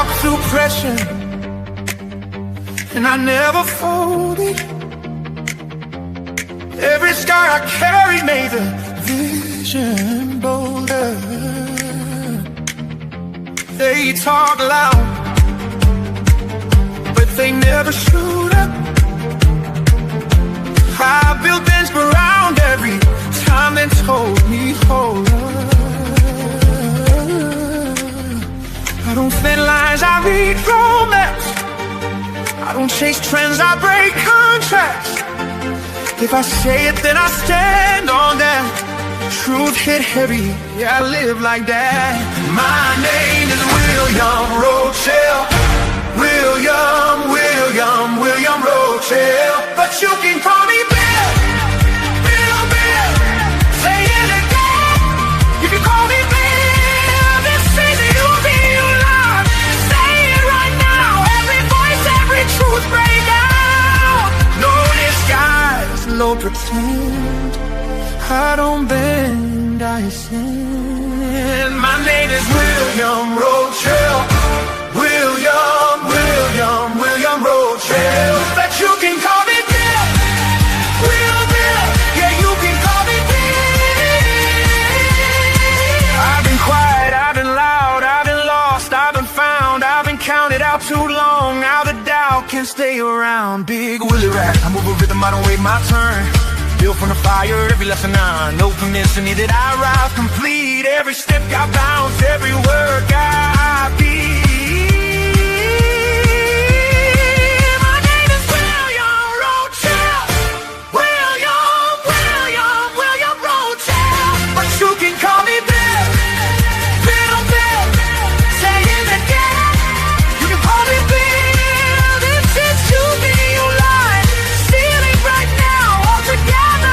walked through pressure, and I never folded. Every scar I carried made the vision bolder. They talk loud, but they never showed up. I built things around every time they told me hold up. I don't fit lines, I read romance. I don't chase trends, I break contracts. If I say it, then I stand on that. Truth hit heavy, yeah, I live like that. My name is William Rochelle. William Rochelle. But you can call me Bill, Bill. Say it again. You can call me Bill. This is UBU. Say it right now. Every voice, every truth break out. No disguise, no pretend. I don't bend, I ascend. My name is William Rochelle. William Rochelle. But you can call me Bill, Bill. Yeah, you can call me Bill. I've been quiet, I've been loud, I've been lost, I've been found, I've been counted out too long. Out of doubt, can't stay around. Big Willie Rat, I move a rhythm, I don't wait my turn. Built from the fire, every lesson I know from this. And that I rise complete. Every step I bounce, every word I beat. My name is William Rochelle. William Rochelle. But you can call me Bill, Bill. Say it again. You can call me Bill. This is to be your life. Stealing right now, all together.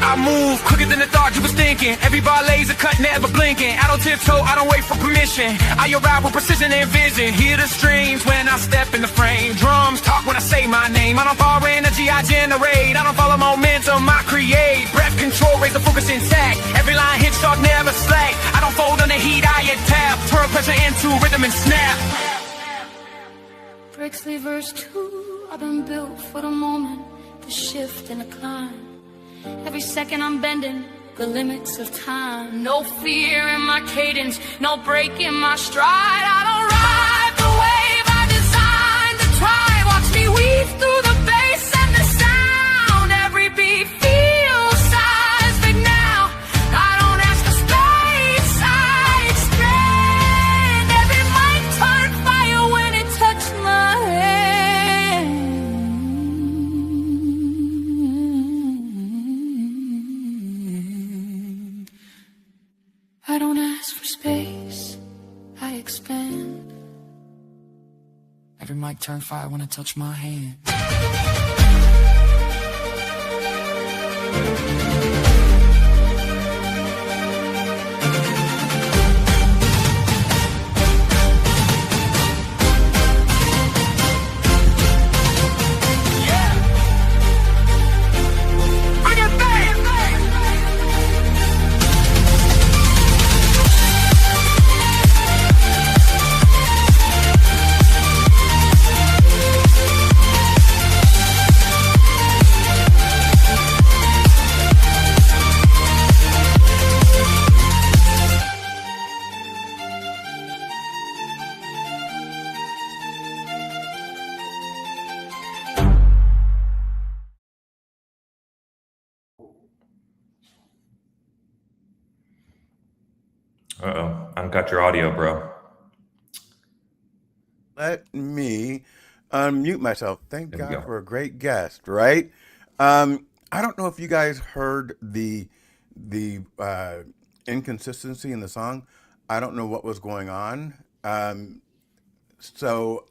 I move quicker than the thought you was thinking. Every bar laser cut, never blinking. I don't tiptoe, I don't wait for permission. I arrive with precision and vision. Hear the strings when I step in the frame. Drums talk when I say my name. I don't follow energy, I generate. I don't follow momentum, I create. Breath control, raise the focus intact. Every line hits sharp, never slack. I don't fold under heat, I adapt. Turn pressure into rhythm and snap. Breaksley verse 2. I've been built for the moment, the shift and the climb. Every second I'm bending the limits of time. No fear in my cadence, no break in my stride. I don't ride the wave, I design the tribe. Watch me weave through the bass and the sound. Every beat feels seismic now. I don't ask for space, I expand. Every mic turned fire when it touched my hand. I don't ask for space, I expand. Every mic turned fire when I touch my hand. Uh-oh, uncut your audio, bro. Let me unmute myself. Thank There we God go. for a great guest, right? I don't know if you guys heard the inconsistency in the song. I don't know what was going on. So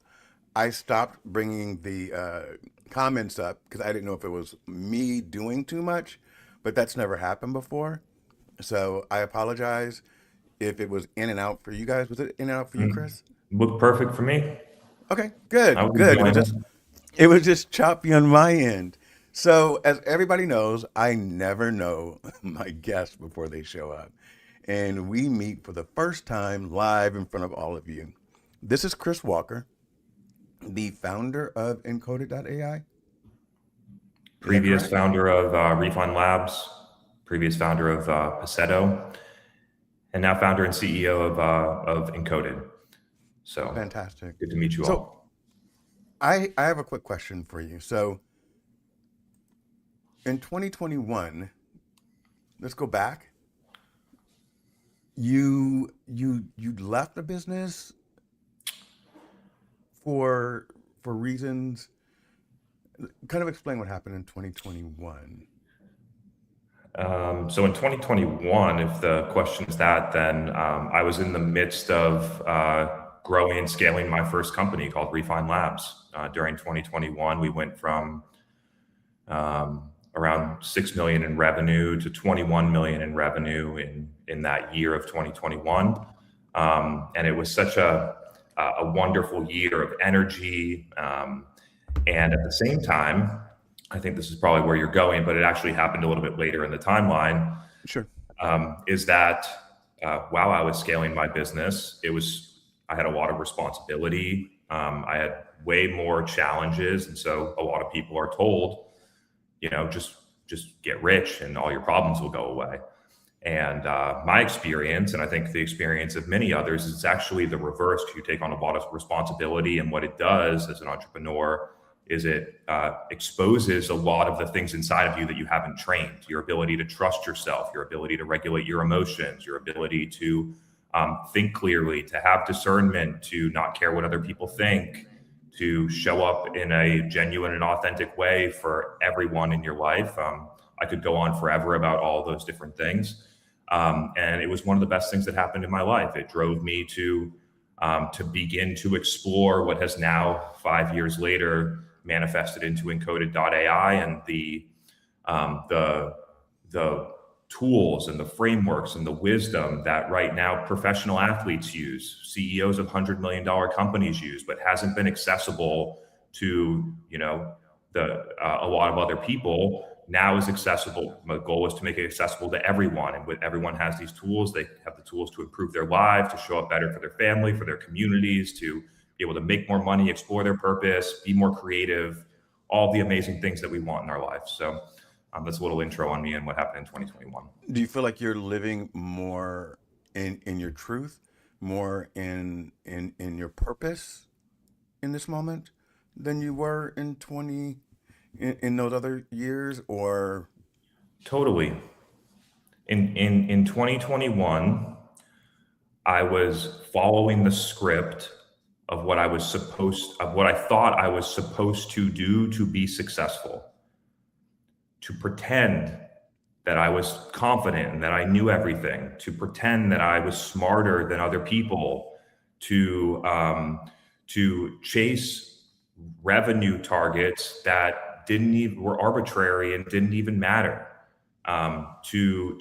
I stopped bringing the comments up because I didn't know if it was me doing too much, but that's never happened before. So I apologize if it was in and out for you guys. Was it in and out for you, Chris? Looked perfect for me. Okay, I good, was good. enjoying it. It was just choppy on my end. So as everybody knows, I never know my guests before they show up. And we meet for the first time live in front of all of you. This is Chris Walker, the founder of ENCODED.ai. Previous founder of Refine Labs, previous founder of Paceto, and now founder and CEO of ENCODED. So Fantastic. good to meet you So all. I have a quick question for you. So in 2021, let's go back. You left the business for reasons. Kind of explain what happened in 2021. So in 2021, if the question is that, then I was in the midst of growing and scaling my first company called Refine Labs. During 2021, we went from around 6 million in revenue to 21 million in revenue in that year of 2021. And it was such a wonderful year of energy. And at the same time, I think this is probably where you're going, but it actually happened a little bit later in the timeline, Sure. is that while I was scaling my business, I had a lot of responsibility. I had way more challenges. And so a lot of people are told, just get rich and all your problems will go away. And my experience, and I think the experience of many others, is actually the reverse. You take on a lot of responsibility, and what it does as an entrepreneur is it exposes a lot of the things inside of you that you haven't trained. Your ability to trust yourself, your ability to regulate your emotions, your ability to think clearly, to have discernment, to not care what other people think, to show up in a genuine and authentic way for everyone in your life. I could go on forever about all those different things. And it was one of the best things that happened in my life. It drove me to begin to explore what has now, 5 years later, manifested into ENCODED.ai and the tools and the frameworks and the wisdom that right now professional athletes use, CEOs of $100 million companies use, but hasn't been accessible to a lot of other people. Now is accessible. My goal is to make it accessible to everyone. And when everyone has these tools, they have the tools to improve their lives, to show up better for their family, for their communities, to be able to make more money, explore their purpose, be more creative, all the amazing things that we want in our lives. So that's a little intro on me and what happened in 2021. Do you feel like you're living more in your truth, more in your purpose in this moment than you were in those other years? Or Totally. In 2021, I was following the script of what I thought I was supposed to do to be successful, to pretend that I was confident and that I knew everything, to pretend that I was smarter than other people, to chase revenue targets that were arbitrary and didn't even matter, to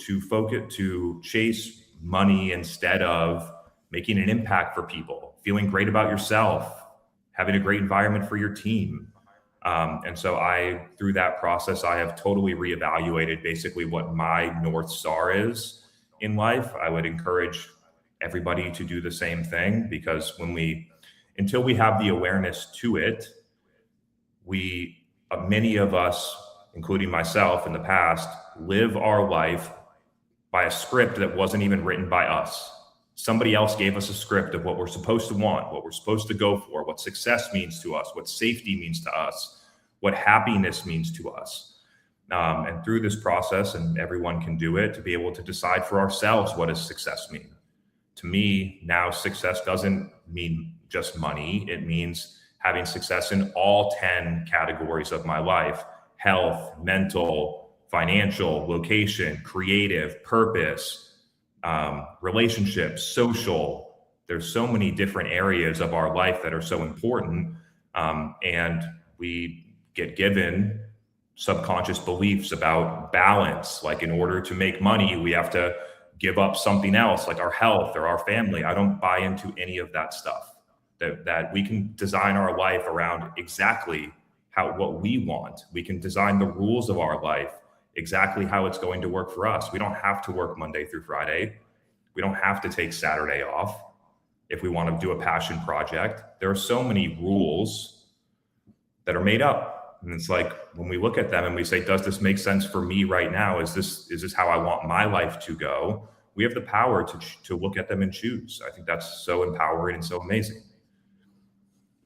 chase money instead of making an impact for people, feeling great about yourself, having a great environment for your team. And so through that process, I have totally reevaluated basically what my North Star is in life. I would encourage everybody to do the same thing, because until we have the awareness to it, many of us, including myself in the past, live our life by a script that wasn't even written by us. Somebody else gave us a script of what we're supposed to want, what we're supposed to go for, what success means to us, what safety means to us, what happiness means to us. And through this process, and everyone can do it, to be able to decide for ourselves, what does success mean? To me, now success doesn't mean just money. It means having success in all 10 categories of my life: health, mental, financial, location, creative, purpose, relationships, social. There's so many different areas of our life that are so important. And we get given subconscious beliefs about balance. Like, in order to make money, we have to give up something else like our health or our family. I don't buy into any of that stuff. That we can design our life around exactly what we want. We can design the rules of our life exactly how it's going to work for us. We don't have to work Monday through Friday. We don't have to take Saturday off if we want to do a passion project. There are so many rules that are made up. And it's like, when we look at them and we say, does this make sense for me right now? Is this how I want my life to go? We have the power to look at them and choose. I think that's so empowering and so amazing.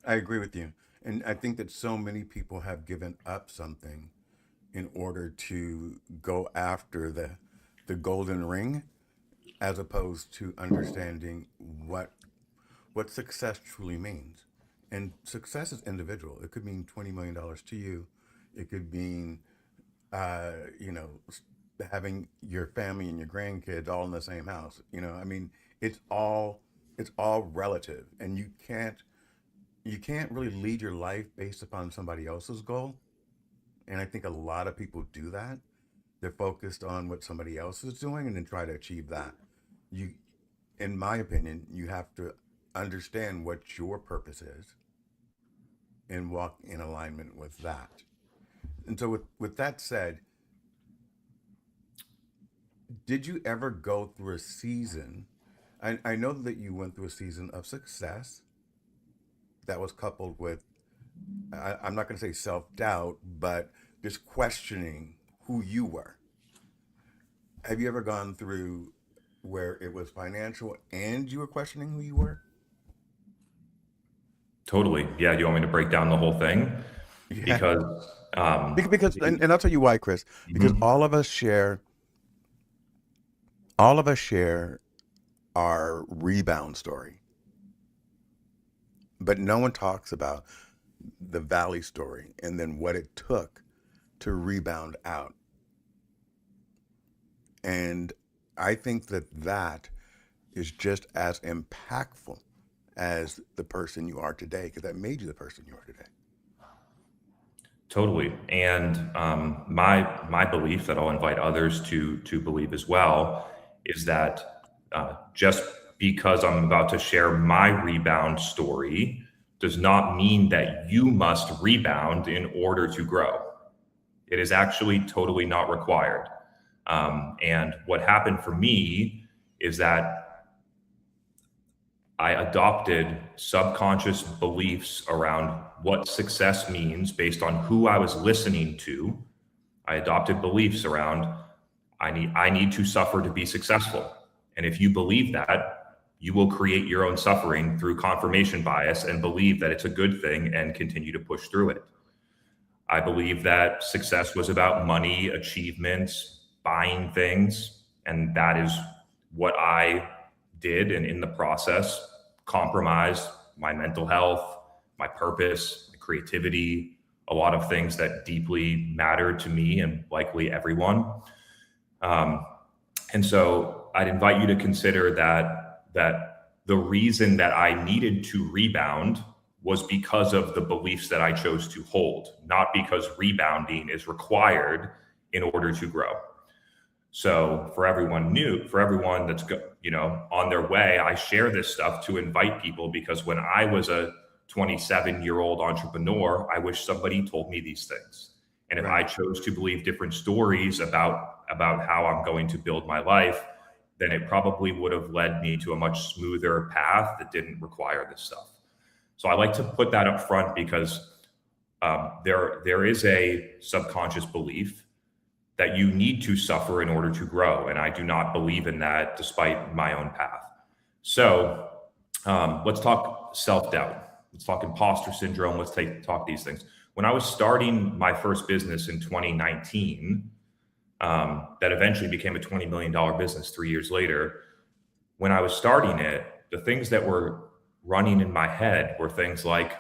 I agree with you. And I think that so many people have given up something in order to go after the golden ring, as opposed to understanding what success truly means. And success is individual. It could mean $20 million to you. It could mean, having your family and your grandkids all in the same house. I mean, it's all relative, and you can't really lead your life based upon somebody else's goal. And I think a lot of people do that. They're focused on what somebody else is doing and then try to achieve that. In my opinion, you have to understand what your purpose is and walk in alignment with that. And so with that said, did you ever go through a season? I know that you went through a season of success that was coupled with, I'm not going to say self-doubt, but just questioning who you were. Have you ever gone through where it was financial and you were questioning who you were? Totally. Yeah. Do you want me to break down the whole thing? Yeah. Because, and I'll tell you why, Chris, because all of us share our rebound story, but no one talks about the valley story and then what it took to rebound out. And I think that is just as impactful as the person you are today, because that made you the person you are today. Totally. And my belief that I'll invite others to believe as well is that just because I'm about to share my rebound story does not mean that you must rebound in order to grow. It is actually totally not required. And what happened for me is that I adopted subconscious beliefs around what success means based on who I was listening to. I adopted beliefs around I need to suffer to be successful. And if you believe that, you will create your own suffering through confirmation bias and believe that it's a good thing and continue to push through it. I believe that success was about money, achievements, buying things, and that is what I did, and in the process compromised my mental health, my purpose, my creativity, a lot of things that deeply mattered to me and likely everyone. And so I'd invite you to consider that the reason that I needed to rebound was because of the beliefs that I chose to hold, not because rebounding is required in order to grow. So for everyone that's on their way, I share this stuff to invite people, because when I was a 27-year-old entrepreneur, I wish somebody told me these things. And if I chose to believe different stories about how I'm going to build my life, then it probably would have led me to a much smoother path that didn't require this stuff. So I like to put that up front, because there is a subconscious belief that you need to suffer in order to grow. And I do not believe in that, despite my own path. So let's talk self-doubt. Let's talk imposter syndrome. Let's talk these things. When I was starting my first business in 2019, that eventually became a $20 million business 3 years later, when I was starting it, the things that were running in my head were things like,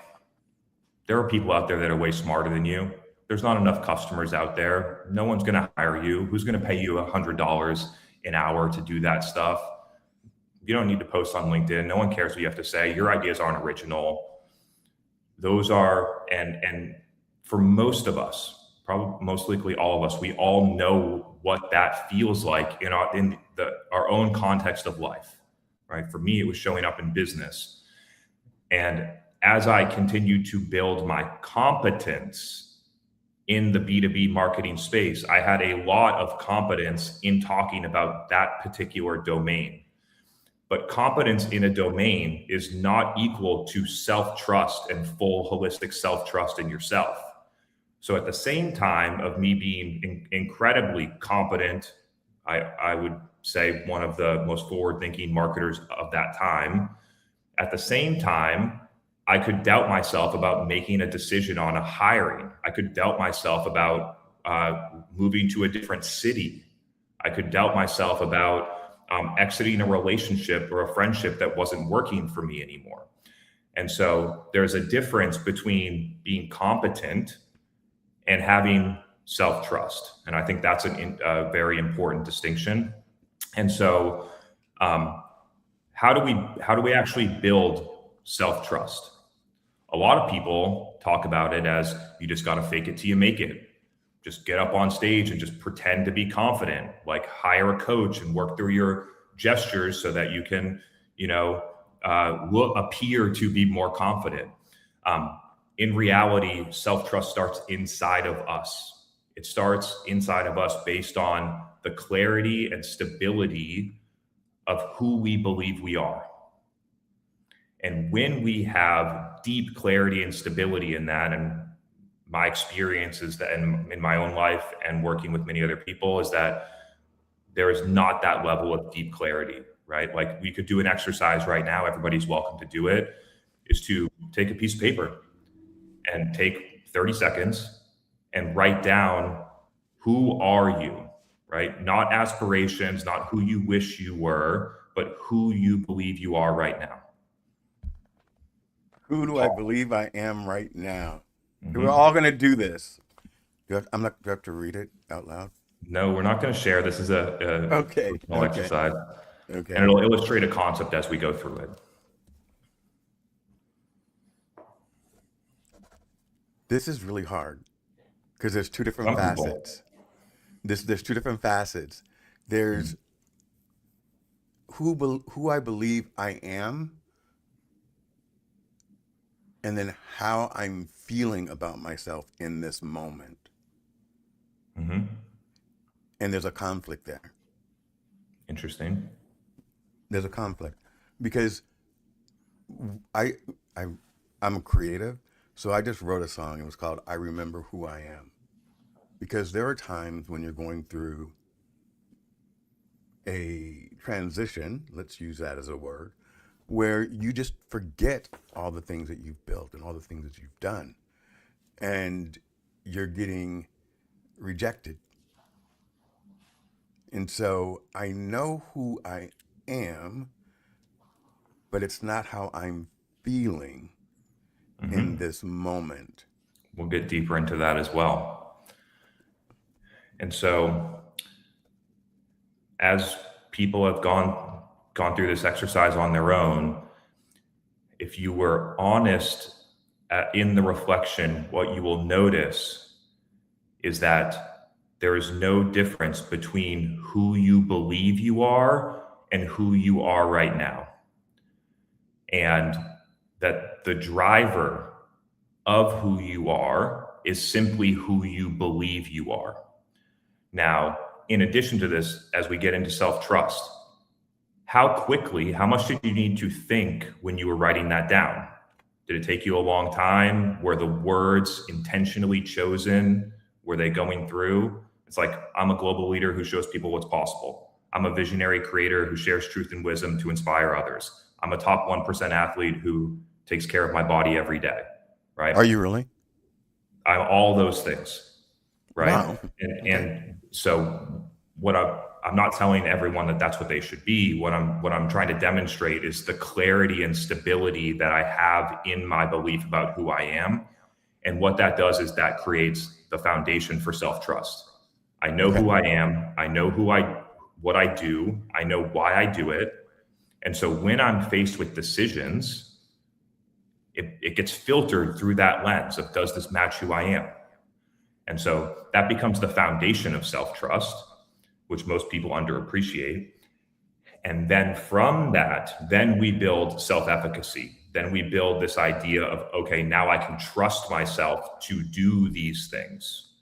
there are people out there that are way smarter than you. There's not enough customers out there. No one's going to hire you. Who's going to pay you $100 an hour to do that stuff? You don't need to post on LinkedIn. No one cares what you have to say. Your ideas aren't original. Those are, and for most of us, probably most likely all of us, we all know what that feels like in our own context of life, right? For me, it was showing up in business. And as I continued to build my competence in the B2B marketing space, I had a lot of competence in talking about that particular domain. But competence in a domain is not equal to self-trust and full holistic self-trust in yourself. So at the same time of me being incredibly competent, I would say one of the most forward-thinking marketers of that time, at the same time, I could doubt myself about making a decision on a hiring. I could doubt myself about moving to a different city. I could doubt myself about exiting a relationship or a friendship that wasn't working for me anymore. And so there's a difference between being competent and having self-trust. And I think that's a very important distinction. And so how do we actually build self-trust? A lot of people talk about it as you just got to fake it till you make it. Just get up on stage and just pretend to be confident, like hire a coach and work through your gestures so that you can, appear to be more confident. In reality, self-trust starts inside of us. It starts inside of us based on the clarity and stability of who we believe we are. And when we have deep clarity and stability in that, and my experience is that in my own life and working with many other people is that there is not that level of deep clarity, right? Like we could do an exercise right now, everybody's welcome to do it, is to take a piece of paper and take 30 seconds and write down, who are you, right? Not aspirations, not who you wish you were, but who you believe you are right now. Who do I believe I am right now? We're all going to do this. Do I have to read it out loud? No, we're not going to share. This is a personal exercise. Okay. And it'll illustrate a concept as we go through it. This is really hard because there's two different facets. There's two different facets. There's who I believe I am, and then how I'm feeling about myself in this moment. And there's a conflict there. Interesting. There's a conflict because I'm a creative, so I just wrote a song. It was called "I Remember Who I Am," because there are times when you're going through a transition, let's use that as a word, where you just forget all the things that you've built and all the things that you've done, and you're getting rejected. And so I know who I am, but it's not how I'm feeling in this moment. We'll get deeper into that as well. And so as people have gone through this exercise on their own, if you were honest in the reflection, what you will notice is that there is no difference between who you believe you are and who you are right now. And that the driver of who you are is simply who you believe you are. Now, in addition to this, as we get into self-trust, how much did you need to think when you were writing that down? Did it take you a long time? Were the words intentionally chosen? Were they going through? It's like, I'm a global leader who shows people what's possible. I'm a visionary creator who shares truth and wisdom to inspire others. I'm a top 1% athlete who takes care of my body every day, right? Are you really? I'm all those things, right? Wow. And so what I'm not telling everyone that that's what they should be. What I'm trying to demonstrate is the clarity and stability that I have in my belief about who I am. And what that does is that creates the foundation for self-trust. I know who I am. I know what I do. I know why I do it. And so when I'm faced with decisions, it gets filtered through that lens of, does this match who I am? And so that becomes the foundation of self-trust, which most people underappreciate. And then from that, then we build self-efficacy. Then we build this idea of, okay, now I can trust myself to do these things.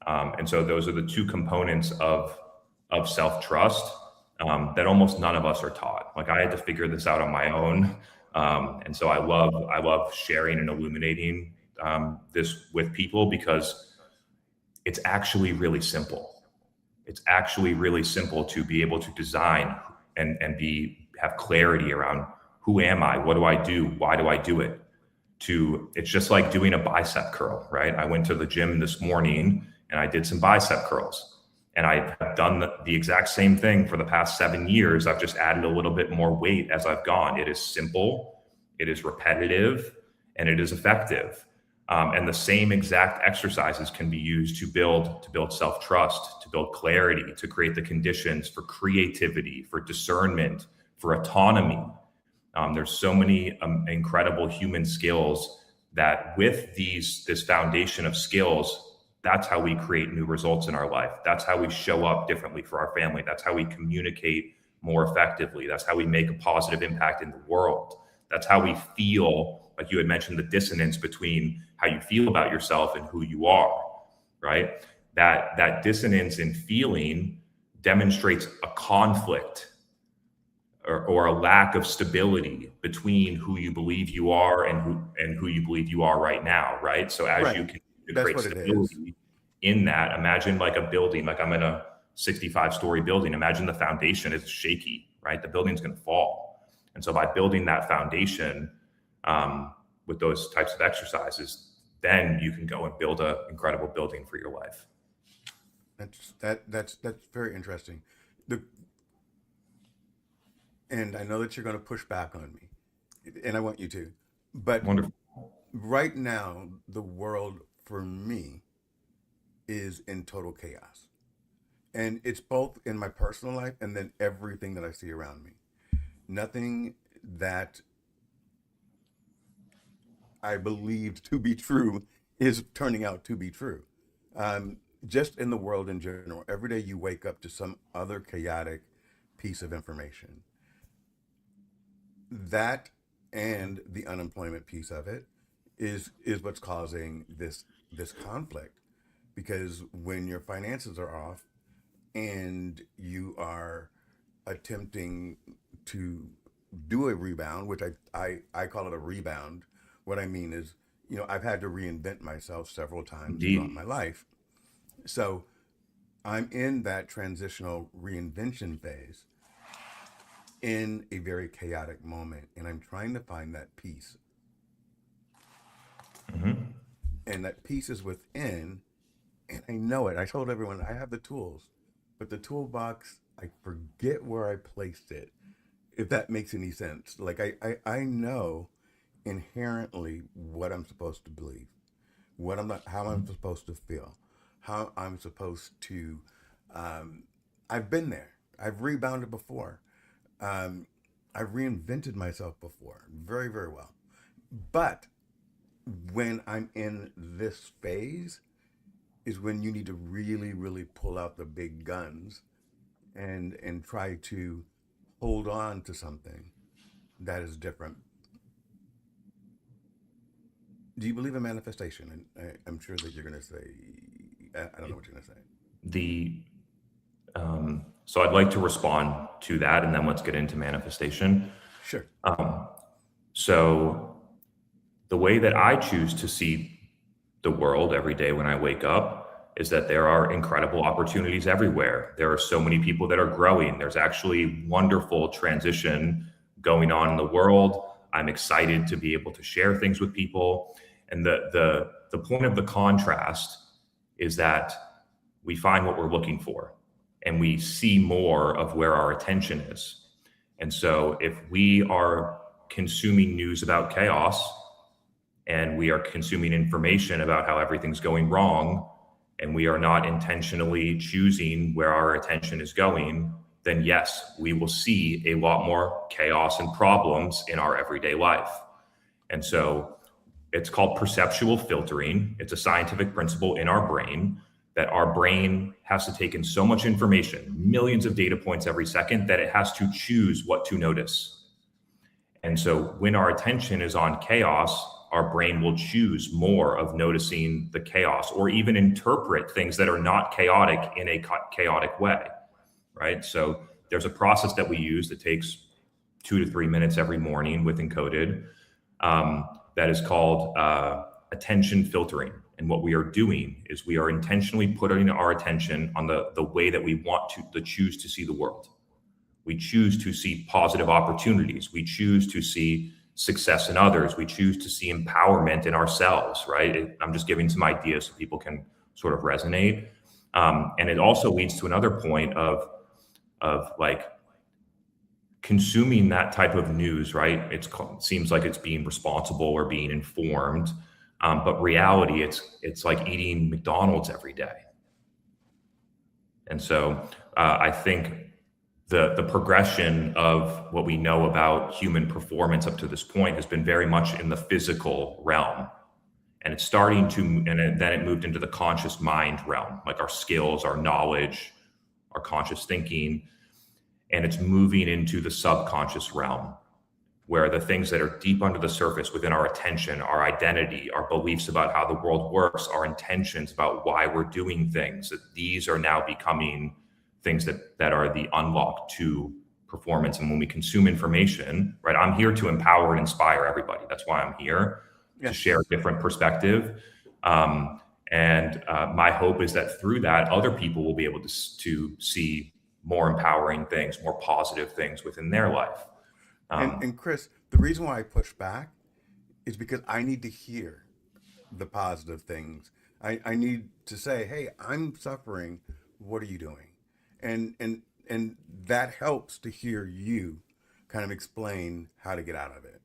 And so those are the two components of self-trust that almost none of us are taught. Like I had to figure this out on my own. And so I love sharing and illuminating this with people, because it's actually really simple. It's actually really simple to be able to design and have clarity around, who am I? What do I do? Why do I do it? It's just like doing a bicep curl, right? I went to the gym this morning and I did some bicep curls. And I've done the exact same thing for the past 7 years. I've just added a little bit more weight as I've gone. It is simple, it is repetitive, and it is effective. And the same exact exercises can be used to build self-trust, to build clarity, to create the conditions for creativity, for discernment, for autonomy. There's so many incredible human skills that with this foundation of skills, that's how we create new results in our life. That's how we show up differently for our family. That's how we communicate more effectively. That's how we make a positive impact in the world. That's how we feel, like you had mentioned, the dissonance between how you feel about yourself and who you are, right? That dissonance in feeling demonstrates a conflict or a lack of stability between who you believe you are and who you believe you are right now, right? So as you continue to create stability in that, imagine like a building, like I'm in a 65-story building. Imagine the foundation is shaky, right? The building's going to fall. And so by building that foundation with those types of exercises, then you can go and build an incredible building for your life. That's very interesting. And I know that you're going to push back on me, and I want you to. But Wonderful. Right now, the world for me is in total chaos. And it's both in my personal life and then everything that I see around me. Nothing that I believed to be true is turning out to be true. Just in the world in general, every day you wake up to some other chaotic piece of information. That and the unemployment piece of it is what's causing this conflict. Because when your finances are off and you are attempting to do a rebound, which I call it a rebound. What I mean is, I've had to reinvent myself several times throughout my life. So I'm in that transitional reinvention phase in a very chaotic moment, and I'm trying to find that peace. Mm-hmm. And that peace is within, and I know it. I told everyone I have the tools, but the toolbox, I forget where I placed it, if that makes any sense. Like I know inherently what I'm supposed to believe, how I'm supposed to feel, how I'm supposed to, I've been there. I've rebounded before. I've reinvented myself before very, very well. But when I'm in this phase is when you need to really, really pull out the big guns and try to hold on to something that is different. Do you believe in manifestation? And I'm sure that you're going to say, I don't know what you're going to say. So I'd like to respond to that, and then let's get into manifestation. Sure. So the way that I choose to see the world every day when I wake up is that there are incredible opportunities everywhere. There are so many people that are growing. There's actually wonderful transition going on in the world. I'm excited to be able to share things with people. And the point of the contrast is that we find what we're looking for and we see more of where our attention is. And so if we are consuming news about chaos and we are consuming information about how everything's going wrong, and we are not intentionally choosing where our attention is going, then yes, we will see a lot more chaos and problems in our everyday life. And so It's called perceptual filtering. It's a scientific principle in our brain that our brain has to take in so much information, millions of data points every second, that it has to choose what to notice. And so when our attention is on chaos, our brain will choose more of noticing the chaos, or even interpret things that are not chaotic in a chaotic way, right? So there's a process that we use that takes 2 to 3 minutes every morning with ENCODED, that is called attention filtering. And what we are doing is we are intentionally putting our attention on the way that we want to choose to see the world. We choose to see positive opportunities. We choose to see success in others. We choose to see empowerment in ourselves, right? I'm just giving some ideas so people can sort of resonate. And it also leads to another point of like consuming that type of news, right? It seems like it's being responsible or being informed. But reality, it's like eating McDonald's every day. And so I think the progression of what we know about human performance up to this point has been very much in the physical realm. And it's starting to, and then it moved into the conscious mind realm, like our skills, our knowledge, our conscious thinking. And it's moving into the subconscious realm, where the things that are deep under the surface within our attention, our identity, our beliefs about how the world works, our intentions about why we're doing things, that these are now becoming things that are the unlock to performance. And when we consume information, right, I'm here to empower and inspire everybody. That's why I'm here, to share a different perspective. And my hope is that through that, other people will be able to see more empowering things, more positive things within their life. And Chris, the reason why I push back is because I need to hear the positive things. I need to say, hey, I'm suffering. What are you doing? And that helps to hear you kind of explain how to get out of it.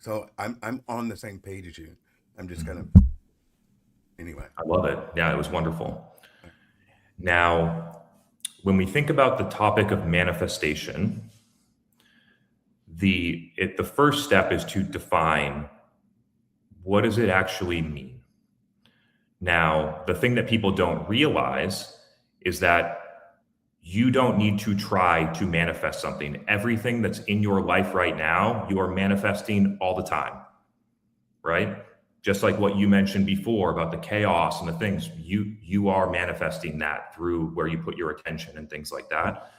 So I'm on the same page as you. I'm just kind of, anyway. I love it. Yeah, it was wonderful. Now, when we think about the topic of manifestation, the first step is to define, what does it actually mean? Now, the thing that people don't realize is that you don't need to try to manifest something. Everything that's in your life right now, you are manifesting all the time, right? Just like what you mentioned before about the chaos and the things, you are manifesting that through where you put your attention and things like that.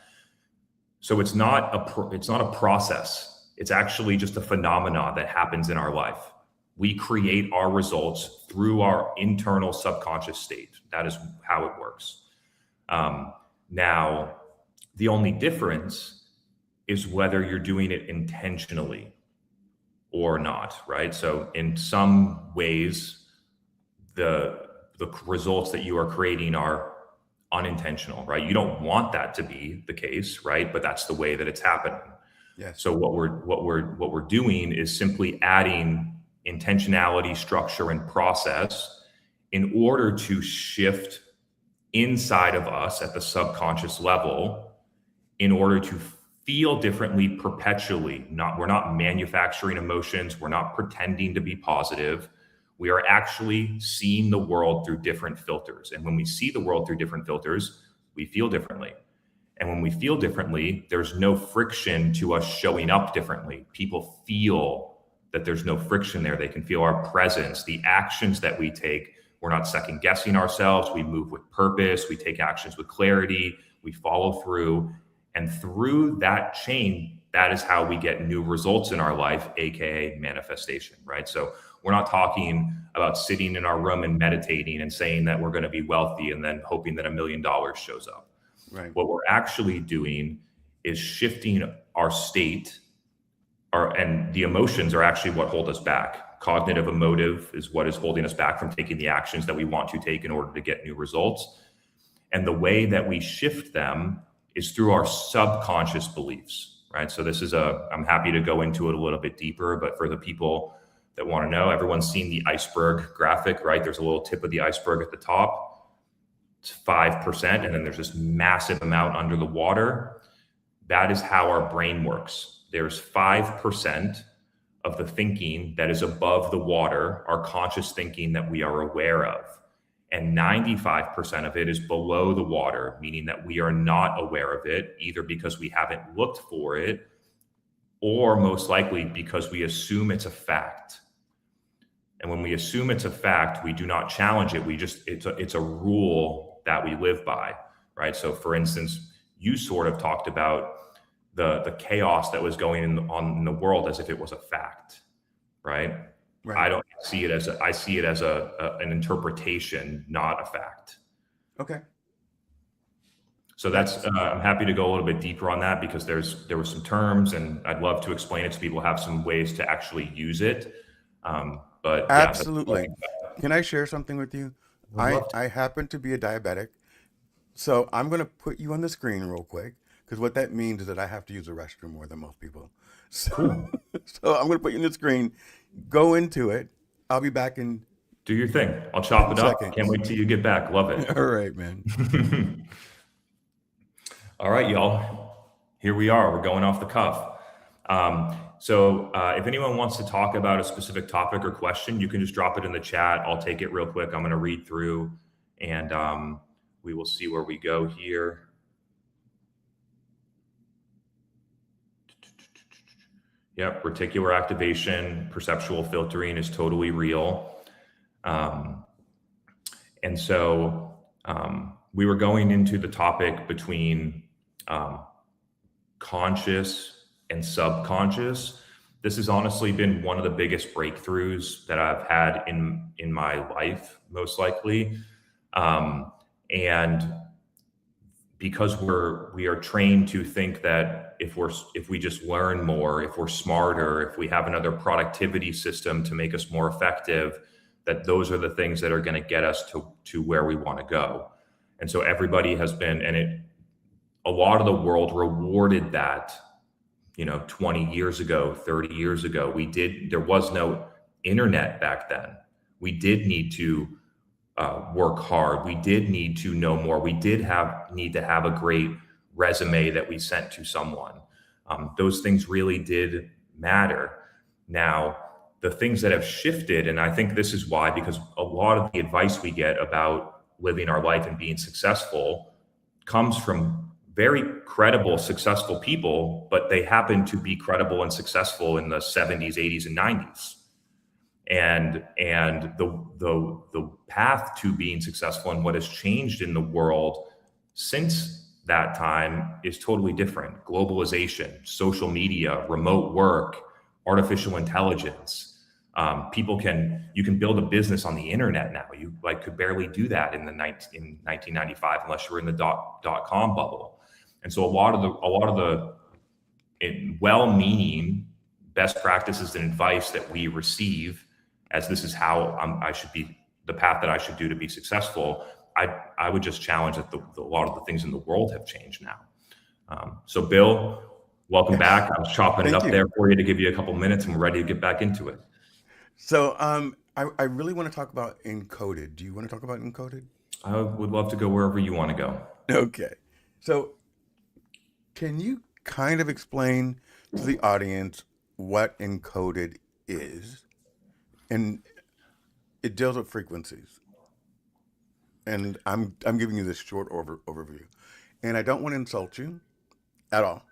So it's not a process. It's actually just a phenomena that happens in our life. We create our results through our internal subconscious state. That is how it works. Now, the only difference is whether you're doing it intentionally or not, right? So in some ways, the results that you are creating are unintentional, right? You don't want that to be the case, right? But that's the way that it's happening. Yes. So what we're doing is simply adding intentionality, structure, and process in order to shift inside of us at the subconscious level in order to feel differently perpetually. We're not manufacturing emotions. We're not pretending to be positive. We are actually seeing the world through different filters. And when we see the world through different filters, we feel differently. And when we feel differently, there's no friction to us showing up differently. People feel that there's no friction there. They can feel our presence, the actions that we take. We're not second guessing ourselves. We move with purpose. We take actions with clarity. We follow through. And through that chain, that is how we get new results in our life, AKA manifestation, right? So we're not talking about sitting in our room and meditating and saying that we're going to be wealthy and then hoping that $1 million shows up. Right. What we're actually doing is shifting our state, and the emotions are actually what hold us back. Cognitive emotive is what is holding us back from taking the actions that we want to take in order to get new results. And the way that we shift them is through our subconscious beliefs, right? So this is I'm happy to go into it a little bit deeper, but for the people that want to know, everyone's seen the iceberg graphic, right? There's a little tip of the iceberg at the top. It's 5%, and then there's this massive amount under the water. That is how our brain works. There's 5% of the thinking that is above the water, our conscious thinking that we are aware of. And 95% of it is below the water, meaning that we are not aware of it, either because we haven't looked for it, or most likely because we assume it's a fact. And when we assume it's a fact, we do not challenge it. It's a rule that we live by, right? So for instance, you sort of talked about the chaos that was going on in the world as if it was a fact, right? Right. I don't see it as I see it as an interpretation, not a fact. Okay. So that's I'm happy to go a little bit deeper on that because there were some terms, and I'd love to explain it so people have some ways to actually use it. But yeah, Absolutely. Can I share something with you? Would love to. I happen to be a diabetic, so I'm going to put you on the screen real quick because what that means is that I have to use the restroom more than most people. So, Cool. so I'm going to put you on the screen. Go into it. I'll be back in Do your thing. I'll chop 10 it up. seconds. Can't wait till you get back. Love it. All right, man. All right, y'all. Here we are. We're going off the cuff. So if anyone wants to talk about a specific topic or question, you can just drop it in the chat. I'll take it real quick. I'm going to read through, and we will see where we go here. Yep, reticular activation, perceptual filtering is totally real. And so we were going into the topic between conscious and subconscious. This has honestly been one of the biggest breakthroughs that I've had in my life, most likely. And because we are trained to think that if we just learn more, if we're smarter, if we have another productivity system to make us more effective, that those are the things that are going to get us to where we want to go. And so everybody has been, a lot of the world rewarded that, 20 years ago, 30 years ago. There was no internet back then. We did need to work hard. We did need to know more. We did need to have a great resume that we sent to someone. Those things really did matter. Now, the things that have shifted, and I think this is why, because a lot of the advice we get about living our life and being successful comes from very credible, successful people, but they happen to be credible and successful in the 70s, 80s, and 90s. And the path to being successful and what has changed in the world since that time is totally different. Globalization, social media, remote work, artificial intelligence. You can build a business on the internet now. You could barely do that in 1995 unless you were in the dot-com bubble. And so a lot of the well-meaning best practices and advice that we receive, as this is how I should be, the path that I should do to be successful, I would just challenge that a lot of the things in the world have changed now. So Bill, welcome back. I was chopping it up there for you to give you a couple minutes, and we're ready to get back into it. So I really want to talk about ENCODED. Do you want to talk about ENCODED? I would love to go wherever you want to go. Okay. So can you kind of explain to the audience what ENCODED is? And it deals with frequencies. And I'm giving you this short overview. And I don't want to insult you at all,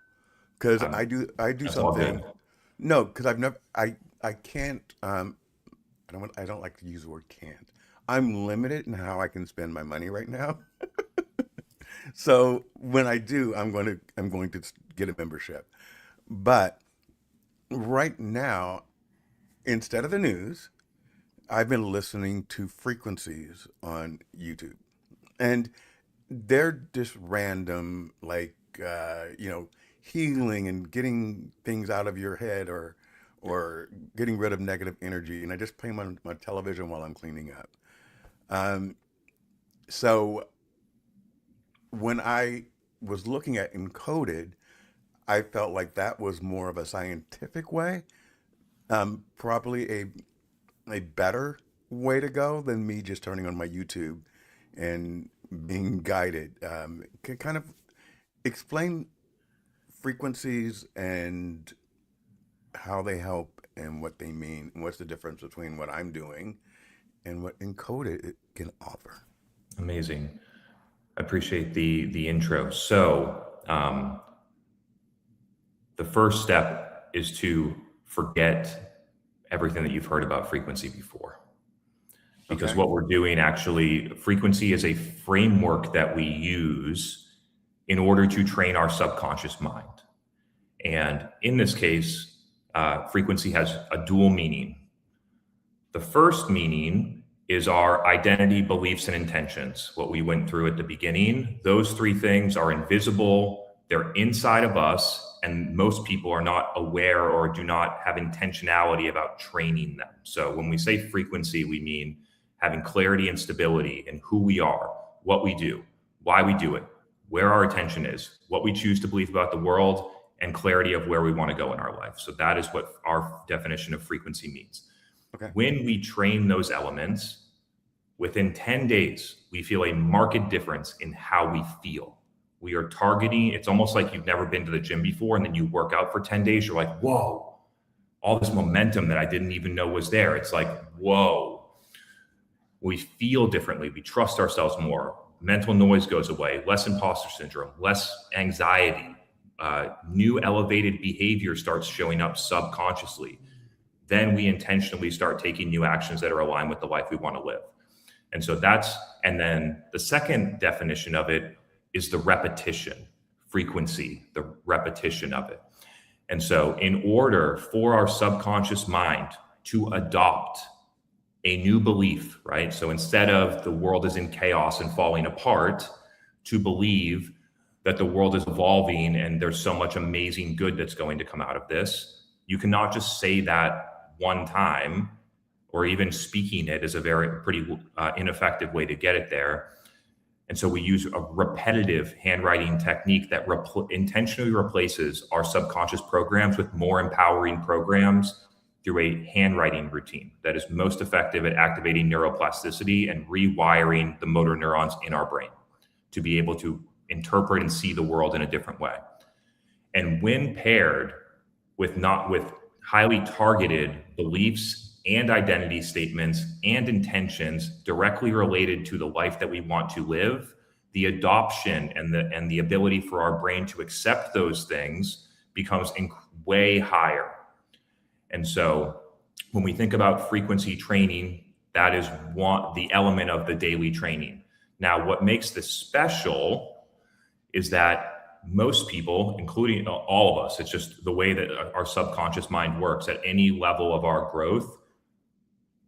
because I do something. No, because I can't. I don't like to use the word can't. I'm limited in how I can spend my money right now. So when I do, I'm going to get a membership. But right now, instead of the news, I've been listening to frequencies on YouTube, and they're just random, healing and getting things out of your head, or getting rid of negative energy. And I just play them on my television while I'm cleaning up. So when I was looking at ENCODED, I felt like that was more of a scientific way, probably a better way to go than me just turning on my YouTube and being guided. Can kind of explain frequencies and how they help and what they mean, and what's the difference between what I'm doing and what Encoded it can offer. Amazing. I appreciate the intro. So the first step is to forget everything that you've heard about frequency before. Because Okay. what we're doing actually, frequency is a framework that we use in order to train our subconscious mind. And in this case, frequency has a dual meaning. The first meaning is our identity, beliefs, and intentions, what we went through at the beginning. Those three things are invisible, they're inside of us, and most people are not aware or do not have intentionality about training them. So when we say frequency, we mean having clarity and stability in who we are, what we do, why we do it, where our attention is, what we choose to believe about the world, and clarity of where we want to go in our life. So that is what our definition of frequency means. Okay. When we train those elements, within 10 days, we feel a marked difference in how we feel. We are targeting, it's almost like you've never been to the gym before, and then you work out for 10 days, you're like, whoa, all this momentum that I didn't even know was there. It's like, whoa. We feel differently. We trust ourselves more. Mental noise goes away, less imposter syndrome, less anxiety. New elevated behavior starts showing up subconsciously. Then we intentionally start taking new actions that are aligned with the life we want to live. And so and then the second definition of it is the repetition, frequency, the repetition of it. And so in order for our subconscious mind to adopt a new belief, right? So instead of the world is in chaos and falling apart, to believe that the world is evolving and there's so much amazing good that's going to come out of this, you cannot just say that one time, or even speaking it is a pretty ineffective way to get it there. And so we use a repetitive handwriting technique that intentionally replaces our subconscious programs with more empowering programs through a handwriting routine that is most effective at activating neuroplasticity and rewiring the motor neurons in our brain to be able to interpret and see the world in a different way. And when paired with highly targeted beliefs and identity statements and intentions directly related to the life that we want to live, the adoption and the ability for our brain to accept those things becomes way higher. And so when we think about frequency training, that is the element of the daily training. Now, what makes this special is that most people, including all of us, it's just the way that our subconscious mind works at any level of our growth.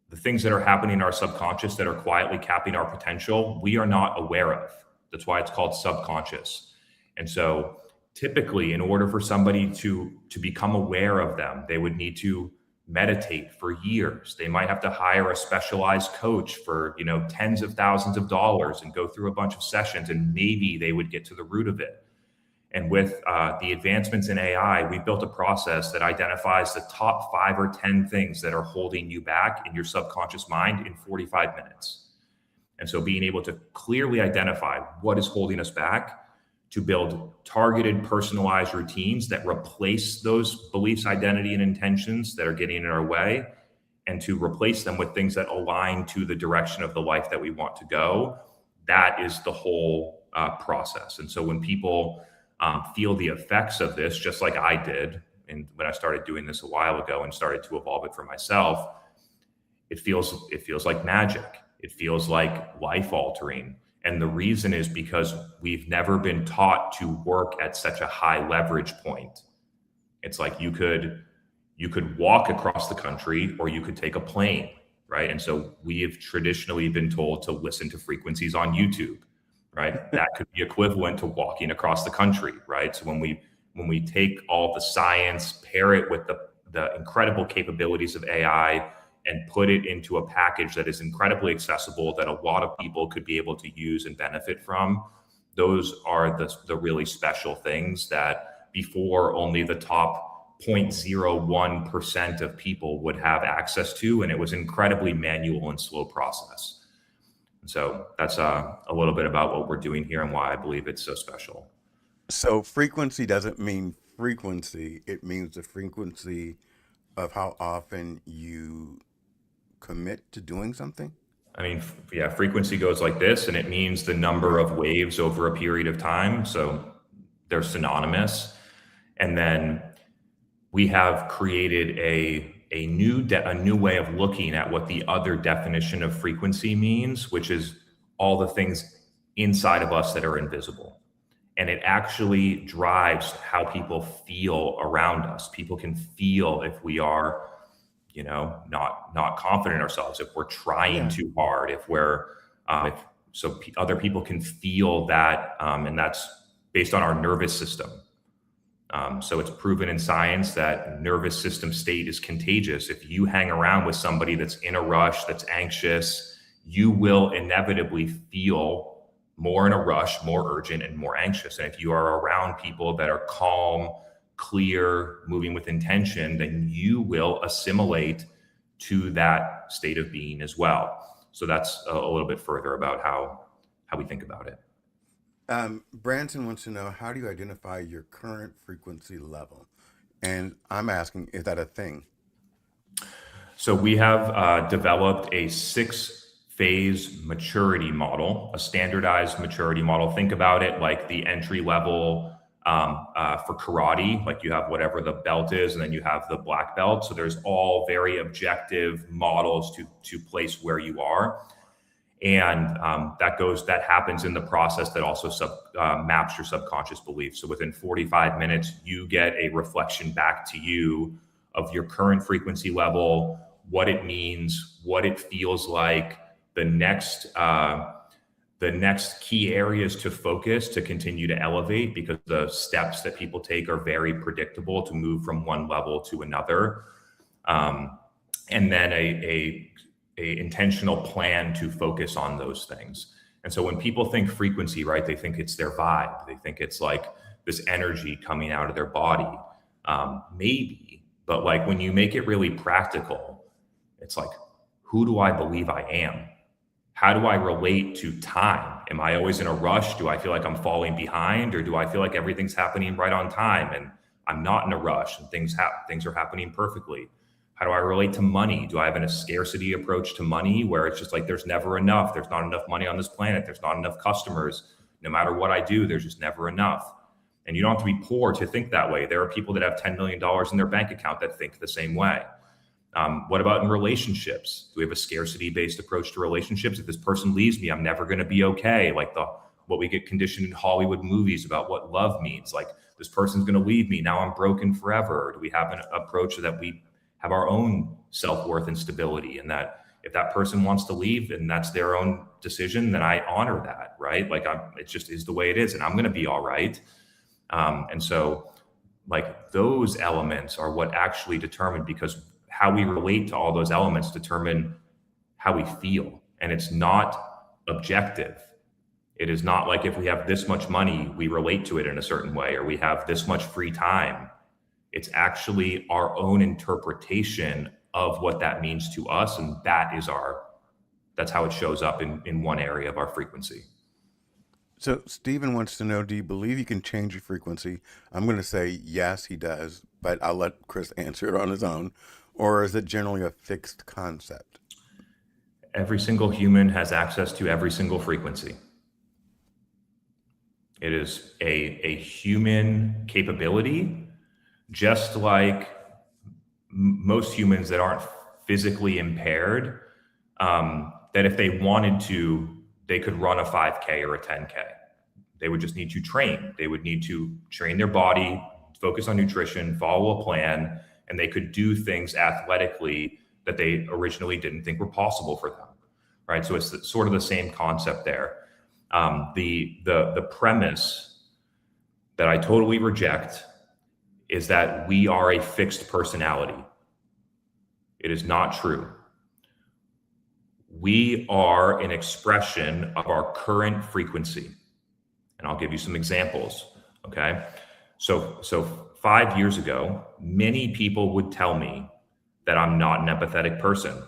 The things that are happening in our subconscious that are quietly capping our potential, we are not aware of. That's why it's called subconscious. And so typically, in order for somebody to become aware of them, they would need to meditate for years. They might have to hire a specialized coach for, tens of thousands of dollars and go through a bunch of sessions, and maybe they would get to the root of it. And with the advancements in AI, we built a process that identifies the top 5 or 10 things that are holding you back in your subconscious mind in 45 minutes. And so being able to clearly identify what is holding us back, to build targeted, personalized routines that replace those beliefs, identity, and intentions that are getting in our way, and to replace them with things that align to the direction of the life that we want to go. That is the whole process. And so when people feel the effects of this, just like I did, and when I started doing this a while ago and started to evolve it for myself, it feels like magic. It feels like life altering. And the reason is because we've never been taught to work at such a high leverage point. It's like you could walk across the country, or you could take a plane, right? And so we have traditionally been told to listen to frequencies on YouTube, right? That could be equivalent to walking across the country, right? So when we take all the science, pair it with the incredible capabilities of AI, and put it into a package that is incredibly accessible, that a lot of people could be able to use and benefit from, those are the really special things that before only the top 0.01% of people would have access to, and it was incredibly manual and slow process. And so that's a little bit about what we're doing here and why I believe it's so special. So frequency doesn't mean frequency. It means the frequency of how often you commit to doing something? I mean, yeah, frequency goes like this, and it means the number of waves over a period of time. So they're synonymous. And then we have created a new way of looking at what the other definition of frequency means, which is all the things inside of us that are invisible. And it actually drives how people feel around us. People can feel if we are, not confident in ourselves, if we're trying Yeah. too hard, if we're, other people can feel that, and that's based on our nervous system. So it's proven in science that nervous system state is contagious. If you hang around with somebody that's in a rush, that's anxious, you will inevitably feel more in a rush, more urgent, and more anxious. And if you are around people that are calm, clear, moving with intention, then you will assimilate to that state of being as well. So that's a little bit further about how we think about it. Branson wants to know, how do you identify your current frequency level? And I'm asking, is that a thing? So we have developed a 6-phase maturity model, a standardized maturity model. Think about it like the entry level for karate, like you have whatever the belt is, and then you have the black belt. So there's all very objective models to place where you are. And that happens in the process that also maps your subconscious beliefs. So within 45 minutes, you get a reflection back to you of your current frequency level, what it means, what it feels like, the next key areas to focus to continue to elevate, because the steps that people take are very predictable to move from one level to another. And then a intentional plan to focus on those things. And so when people think frequency, right, they think it's their vibe. They think it's like this energy coming out of their body. Maybe, but like when you make it really practical, it's like, who do I believe I am? How do I relate to time? Am I always in a rush? Do I feel like I'm falling behind, or do I feel like everything's happening right on time and I'm not in a rush and things are happening perfectly? How do I relate to money? Do I have a scarcity approach to money where it's just like there's never enough? There's not enough money on this planet. There's not enough customers. No matter what I do, there's just never enough. And you don't have to be poor to think that way. There are people that have $10 million in their bank account that think the same way. What about in relationships? Do we have a scarcity-based approach to relationships? If this person leaves me, I'm never going to be okay. Like what we get conditioned in Hollywood movies about what love means. Like, this person's going to leave me, now I'm broken forever. Or do we have an approach so that we have our own self-worth and stability, and that if that person wants to leave and that's their own decision, then I honor that, right? Like it just is the way it is, and I'm going to be all right. And so like those elements are what actually determine, because how we relate to all those elements determine how we feel. And it's not objective. It is not like if we have this much money, we relate to it in a certain way, or we have this much free time. It's actually our own interpretation of what that means to us. And that's how it shows up in one area of our frequency. So Stephen wants to know, do you believe you can change your frequency? I'm going to say yes, he does, but I'll let Chris answer it on his own. Or is it generally a fixed concept? Every single human has access to every single frequency. It is a human capability, just like most humans that aren't physically impaired, that if they wanted to, they could run a 5K or a 10K. They would just need to train. They would need to train their body, focus on nutrition, follow a plan, and they could do things athletically that they originally didn't think were possible for them, right? So it's sort of the same concept there. The premise that I totally reject is that we are a fixed personality. It is not true. We are an expression of our current frequency. And I'll give you some examples, okay? So 5 years ago, many people would tell me that I'm not an empathetic person,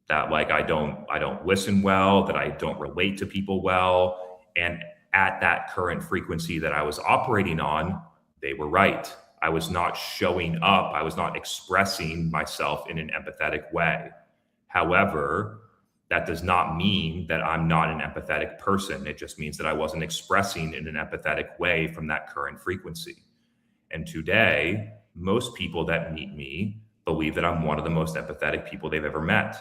that like I don't listen well, that I don't relate to people well. And at that current frequency that I was operating on, they were right. I was not showing up. I was not expressing myself in an empathetic way. However, that does not mean that I'm not an empathetic person. It just means that I wasn't expressing in an empathetic way from that current frequency. And today, most people that meet me believe that I'm one of the most empathetic people they've ever met,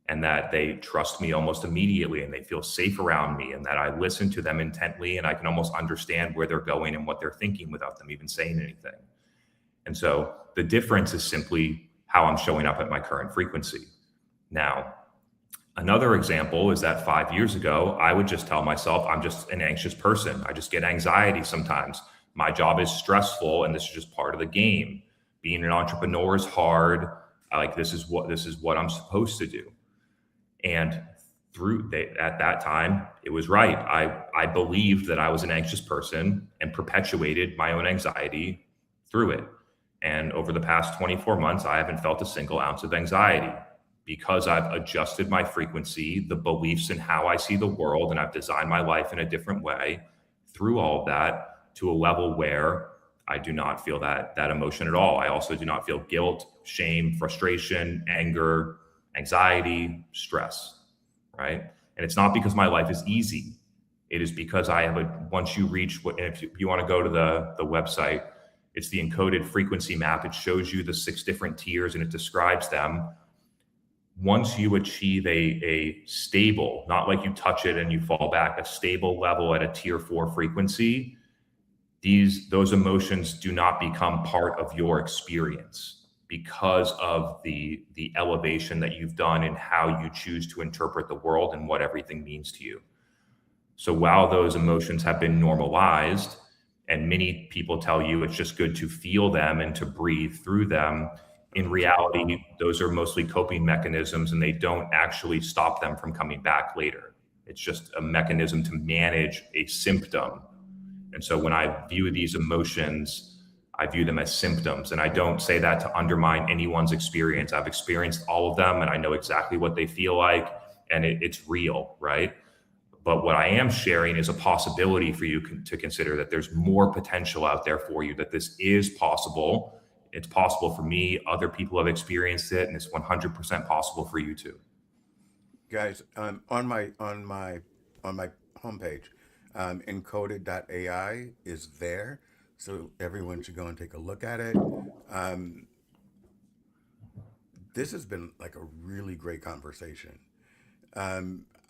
and that they trust me almost immediately and they feel safe around me, and that I listen to them intently and I can almost understand where they're going and what they're thinking without them even saying anything. And so the difference is simply how I'm showing up at my current frequency. Now, another example is that 5 years ago, I would just tell myself I'm just an anxious person. I just get anxiety sometimes. My job is stressful and this is just part of the game. Being an entrepreneur is hard. This is what I'm supposed to do. And at that time, it was right. I believed that I was an anxious person and perpetuated my own anxiety through it. And over the past 24 months, I haven't felt a single ounce of anxiety because I've adjusted my frequency, the beliefs in how I see the world, and I've designed my life in a different way through all of that to a level where I do not feel that emotion at all. I also do not feel guilt, shame, frustration, anger, anxiety, stress, right? And it's not because my life is easy. It is because I have once you reach if you want to go to the website, it's the ENCODED Frequency Map. It shows you the 6 different tiers and it describes them. Once you achieve a stable, not like you touch it and you fall back, a stable level at a tier 4 frequency, those emotions do not become part of your experience because of the elevation that you've done in how you choose to interpret the world and what everything means to you. So while those emotions have been normalized, and many people tell you it's just good to feel them and to breathe through them, in reality, those are mostly coping mechanisms and they don't actually stop them from coming back later. It's just a mechanism to manage a symptom. And so when I view these emotions, I view them as symptoms. And I don't say that to undermine anyone's experience. I've experienced all of them and I know exactly what they feel like, and it's real, right? But what I am sharing is a possibility for you to consider that there's more potential out there for you, that this is possible. It's possible for me. Other people have experienced it, and it's 100% possible for you too. Guys, on my homepage, encoded.ai is there, so everyone should go and take a look at it. This has been like a really great conversation.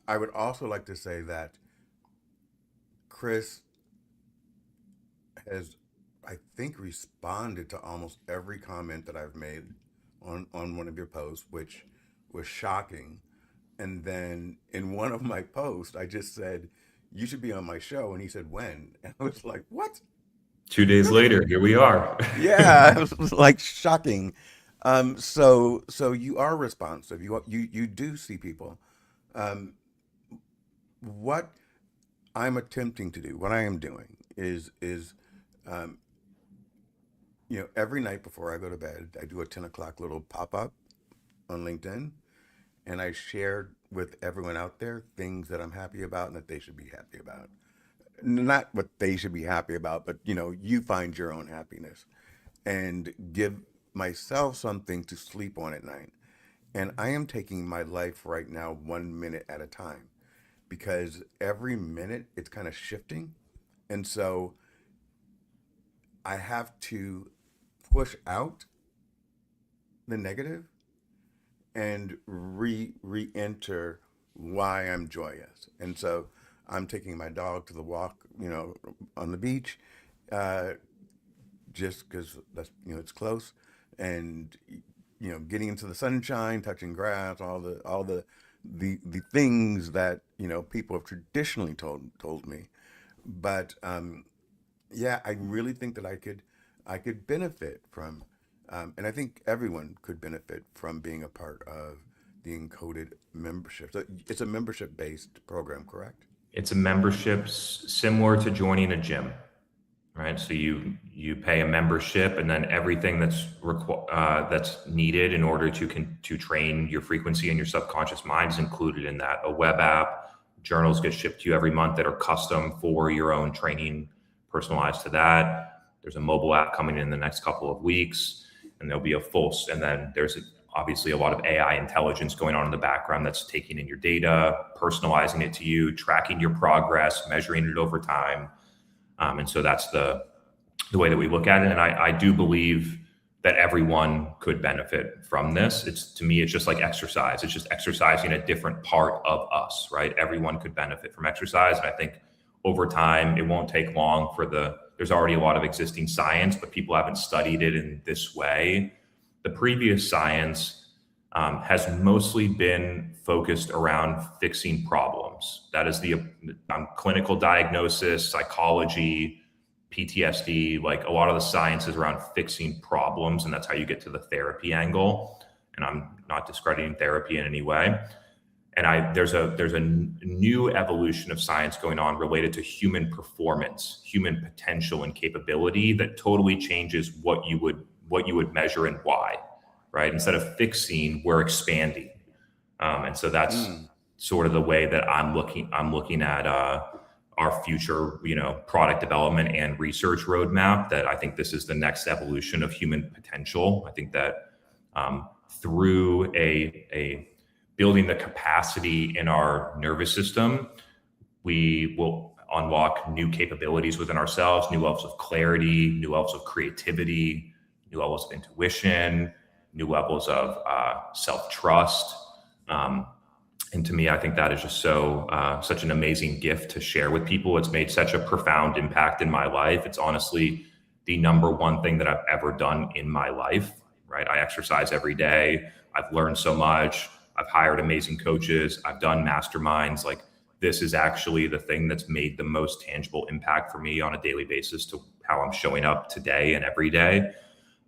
I would also like to say that Chris has, I think, responded to almost every comment that I've made on one of your posts, which was shocking. And then in one of my posts, I just said, you should be on my show. And he said, when? And I was like, what? 2 days later, here we are. Yeah, it was like shocking. So you are responsive. You do see people. What I'm attempting to do, what I am doing is every night before I go to bed, I do a 10 o'clock little pop-up on LinkedIn, and I share with everyone out there things that I'm happy about and that they should be happy about. Not what they should be happy about, but you find your own happiness and give myself something to sleep on at night. And I am taking my life right now 1 minute at a time, because every minute it's kind of shifting. And so I have to push out the negative and re-enter why I'm joyous. And so I'm taking my dog to the walk, on the beach, just because that's, it's close, and getting into the sunshine, touching grass, all the things that people have traditionally told me. But I really think that I could benefit from, and I think everyone could benefit from being a part of the ENCODED membership. So it's a membership-based program, correct? It's a membership similar to joining a gym, right? So you pay a membership, and then everything that's needed in order to train your frequency and your subconscious mind is included in that. A web app, journals get shipped to you every month that are custom for your own training, personalized to that. There's a mobile app coming in the next couple of weeks, and there'll be and then there's obviously a lot of AI intelligence going on in the background that's taking in your data, personalizing it to you, tracking your progress, measuring it over time. And so that's the way that we look at it. And I do believe that everyone could benefit from this. To me, it's just like exercise. It's just exercising a different part of us, right? Everyone could benefit from exercise. And I think over time, it won't take long there's already a lot of existing science, but people haven't studied it in this way. The previous science has mostly been focused around fixing problems. That is the clinical diagnosis, psychology, PTSD, like a lot of the science is around fixing problems, and that's how you get to the therapy angle. And I'm not discrediting therapy in any way. And there's a new evolution of science going on related to human performance, human potential and capability that totally changes what you would measure and why, right? Instead of fixing, we're expanding. And so that's sort of the way that I'm looking at our future, product development and research roadmap. That I think this is the next evolution of human potential. I think that through a building the capacity in our nervous system, we will unlock new capabilities within ourselves, new levels of clarity, new levels of creativity, new levels of intuition, new levels of self-trust. And to me, I think that is just such an amazing gift to share with people. It's made such a profound impact in my life. It's honestly the number one thing that I've ever done in my life, right? I exercise every day. I've learned so much. I've hired amazing coaches. I've done masterminds. Like, this is actually the thing that's made the most tangible impact for me on a daily basis to how I'm showing up today and every day.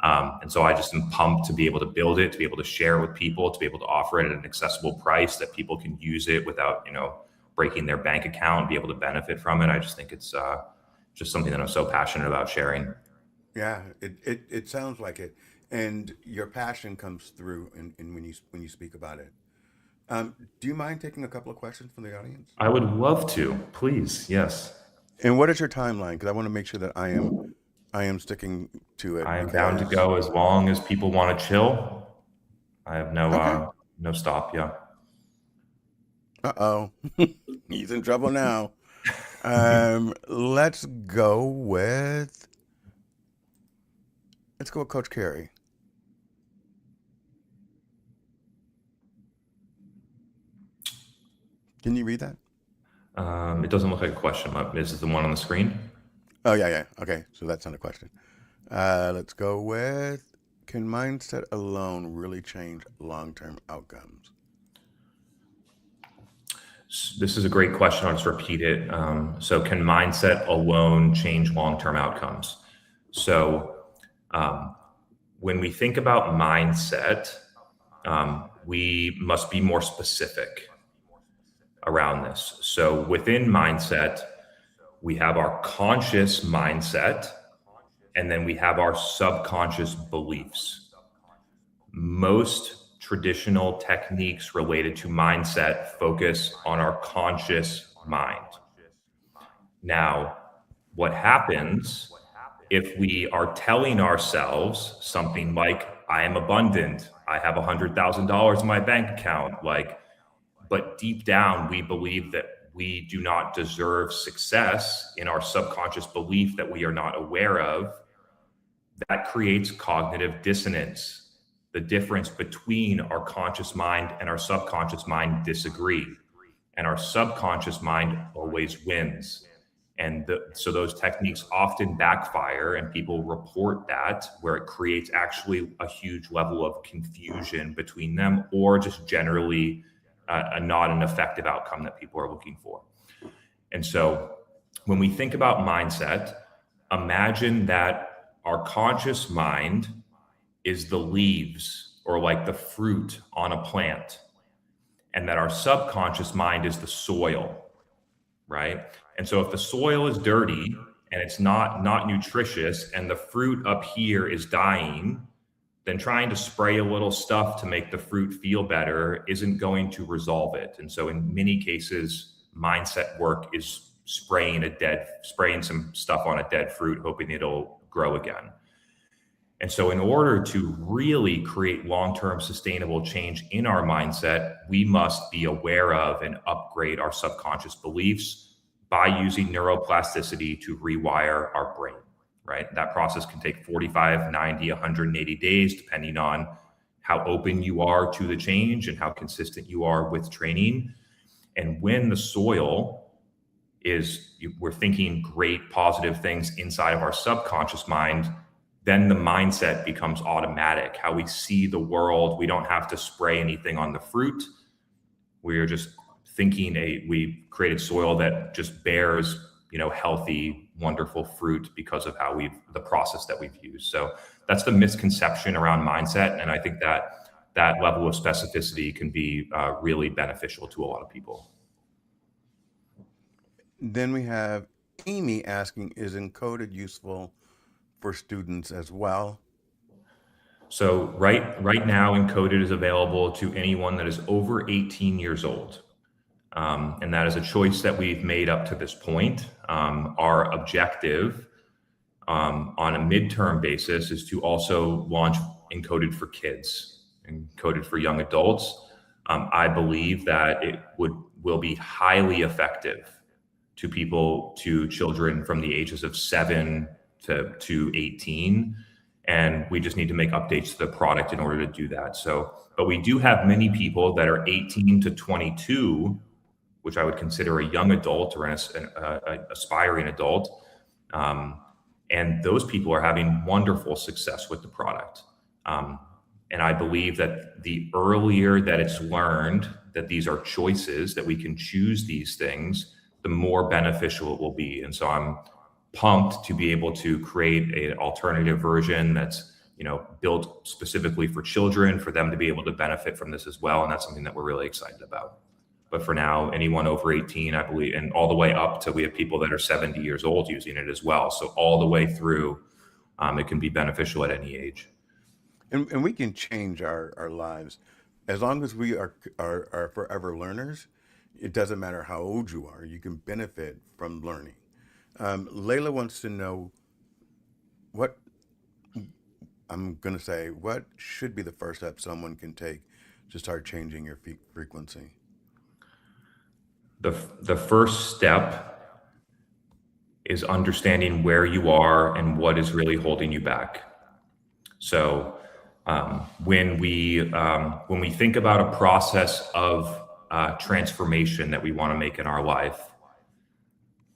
And so I just am pumped to be able to build it, to be able to share with people, to be able to offer it at an accessible price that people can use it without, breaking their bank account and be able to benefit from it. I just think it's just something that I'm so passionate about sharing. Yeah, it sounds like it. And your passion comes through in when you speak about it. Do you mind taking a couple of questions from the audience? I would love to, please. Yes. And what is your timeline? Because I want to make sure that I am sticking to it. I am bound to go as long as people want to chill. I have no stop. Yeah. Uh-oh. He's in trouble now. Let's go with Coach Carey. Can you read that? It doesn't look like a question. Is it the one on the screen? Oh, yeah. Okay, so that's not a question. Let's go with, can mindset alone really change long-term outcomes? This is a great question. I'll just repeat it. So can mindset alone change long-term outcomes? So when we think about mindset, we must be more specific around this. So within mindset, we have our conscious mindset, and then we have our subconscious beliefs. Most traditional techniques related to mindset focus on our conscious mind. Now, what happens if we are telling ourselves something like, I am abundant, I have $100,000 in my bank account, but deep down, we believe that we do not deserve success in our subconscious belief that we are not aware of. That creates cognitive dissonance. The difference between our conscious mind and our subconscious mind disagree. And our subconscious mind always wins. And so those techniques often backfire, and people report that, where it creates actually a huge level of confusion between them, or just generally not an effective outcome that people are looking for. And so when we think about mindset, imagine that our conscious mind is the leaves or like the fruit on a plant, and that our subconscious mind is the soil, right? And so if the soil is dirty and it's not nutritious and the fruit up here is dying, then trying to spray a little stuff to make the fruit feel better isn't going to resolve it. And so in many cases, mindset work is spraying some stuff on a dead fruit, hoping it'll grow again. And so in order to really create long-term sustainable change in our mindset, we must be aware of and upgrade our subconscious beliefs by using neuroplasticity to rewire our brain, right? That process can take 45, 90, 180 days, depending on how open you are to the change and how consistent you are with training. And when the soil is, we're thinking great positive things inside of our subconscious mind, then the mindset becomes automatic. How we see the world, we don't have to spray anything on the fruit. We are just thinking we created soil that just bears, healthy, wonderful fruit because of how the process that we've used. So that's the misconception around mindset. And I think that level of specificity can be really beneficial to a lot of people. Then we have Amy asking, is ENCODED useful for students as well? So right now, ENCODED is available to anyone that is over 18 years old. And that is a choice that we've made up to this point. Our objective on a midterm basis is to also launch ENCODED for kids, ENCODED for young adults. I believe that it will be highly effective to children from the ages of 7 to 18. And we just need to make updates to the product in order to do that. But we do have many people that are 18 to 22, which I would consider a young adult or an aspiring adult. And those people are having wonderful success with the product. And I believe that the earlier that it's learned that these are choices, that we can choose these things, the more beneficial it will be. And so I'm pumped to be able to create an alternative version that's, built specifically for children, for them to be able to benefit from this as well. And that's something that we're really excited about. But for now, anyone over 18, I believe, and all the way up to, we have people that are 70 years old using it as well. So all the way through, it can be beneficial at any age. And we can change our lives. As long as we are forever learners, it doesn't matter how old you are, you can benefit from learning. Layla wants to know what should be the first step someone can take to start changing your frequency? The first step is understanding where you are and what is really holding you back. So when we think about a process of transformation that we want to make in our life,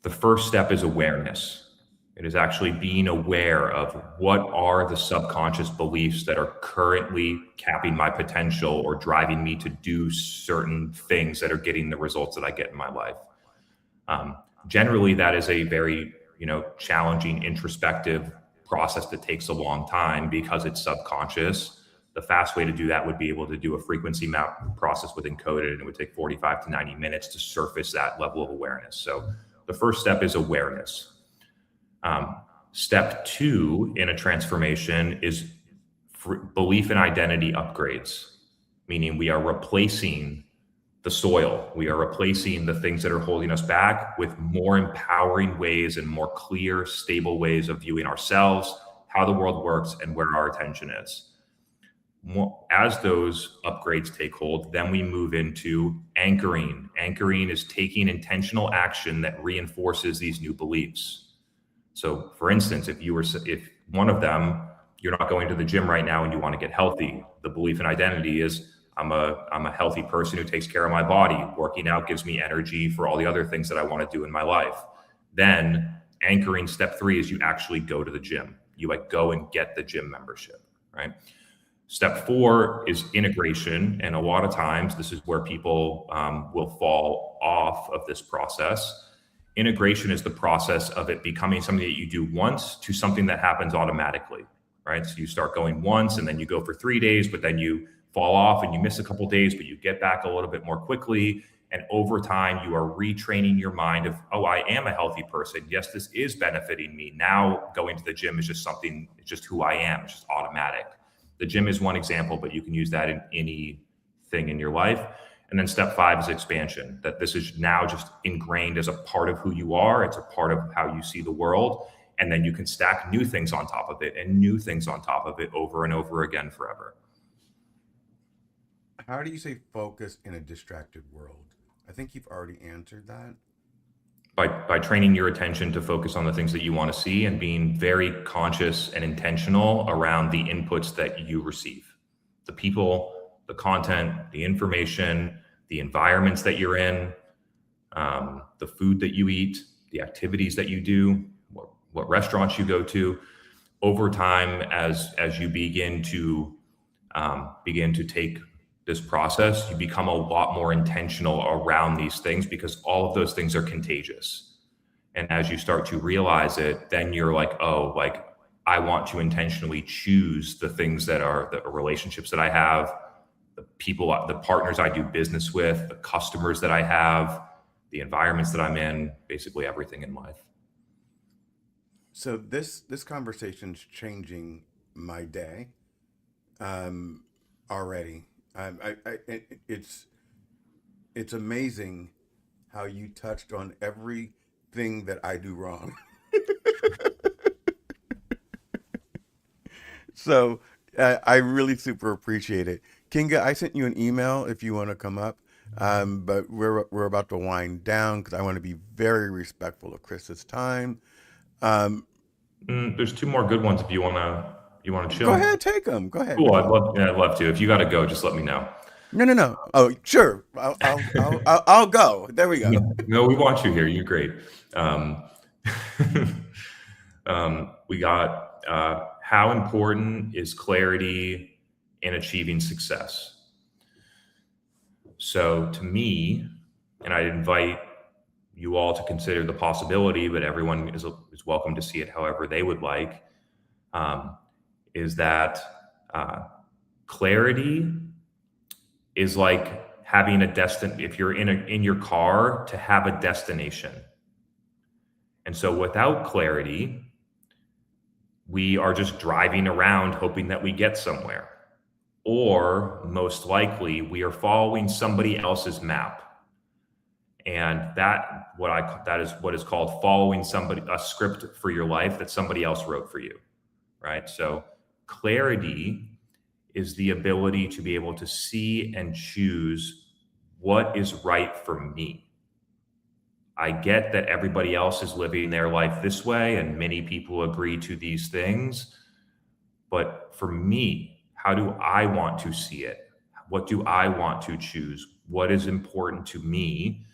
the first step is awareness. It is actually being aware of what are the subconscious beliefs that are currently capping my potential or driving me to do certain things that are getting the results that I get in my life. Generally, that is a very, challenging introspective process that takes a long time because it's subconscious. The fast way to do that would be able to do a frequency map process with ENCODED, and it would take 45 to 90 minutes to surface that level of awareness. So the first step is awareness. Step 2 in a transformation is belief and identity upgrades, meaning we are replacing the soil. We are replacing the things that are holding us back with more empowering ways and more clear, stable ways of viewing ourselves, how the world works, and where our attention is. As those upgrades take hold, then we move into anchoring. Anchoring is taking intentional action that reinforces these new beliefs. So for instance, if one of them, you're not going to the gym right now and you want to get healthy, the belief and identity is I'm a healthy person who takes care of my body. Working out gives me energy for all the other things that I want to do in my life. Then anchoring, step 3 is you actually go to the gym. You go and get the gym membership, right? Step 4 is integration. And a lot of times this is where people will fall off of this process. Integration is the process of it becoming something that you do once to something that happens automatically, right? So you start going once and then you go for 3 days, but then you fall off and you miss a couple of days, but you get back a little bit more quickly. And over time, you are retraining your mind of, oh, I am a healthy person. Yes, this is benefiting me. Now going to the gym is just something, it's just who I am. It's just automatic. The gym is one example, but you can use that in anything in your life. And then step 5 is expansion, that this is now just ingrained as a part of who you are. It's a part of how you see the world. And then you can stack new things on top of it and new things on top of it over and over again forever. How do you say focus in a distracted world? I think you've already answered that. By training your attention to focus on the things that you want to see and being very conscious and intentional around the inputs that you receive, the people, the content, the information, the environments that you're in, the food that you eat, the activities that you do, what restaurants you go to. Over time, as you begin to take this process, you become a lot more intentional around these things, because all of those things are contagious. And as you start to realize it, then you're like, oh, like I want to intentionally choose the things that are the relationships that I have, the people, the partners I do business with, the customers that I have, the environments that I'm in, basically everything in life. So this conversation's changing my day already. It's amazing how you touched on everything that I do wrong. So I really super appreciate it. Kinga, I sent you an email if you want to come up, but we're about to wind down because I want to be very respectful of Chris's time. There's two more good ones if you want to chill. Go ahead, take them. Go ahead. Cool. I'd love to. If you got to go, just let me know. No. Oh, sure. I'll go. There we go. No, we want you here. You're great. We got how important is clarity in achieving success? So to me, and I invite you all to consider the possibility, but everyone is welcome to see it however they would like, is that clarity is like having a if you're in your car, to have a destination. And so without clarity, we are just driving around hoping that we get somewhere. Or most likely we are following somebody else's map. And that is what is called following a script for your life that somebody else wrote for you, right? So clarity is the ability to be able to see and choose what is right for me. I get that everybody else is living their life this way, and many people agree to these things. But for me, how do I want to see it? What do I want to choose? What is important to me?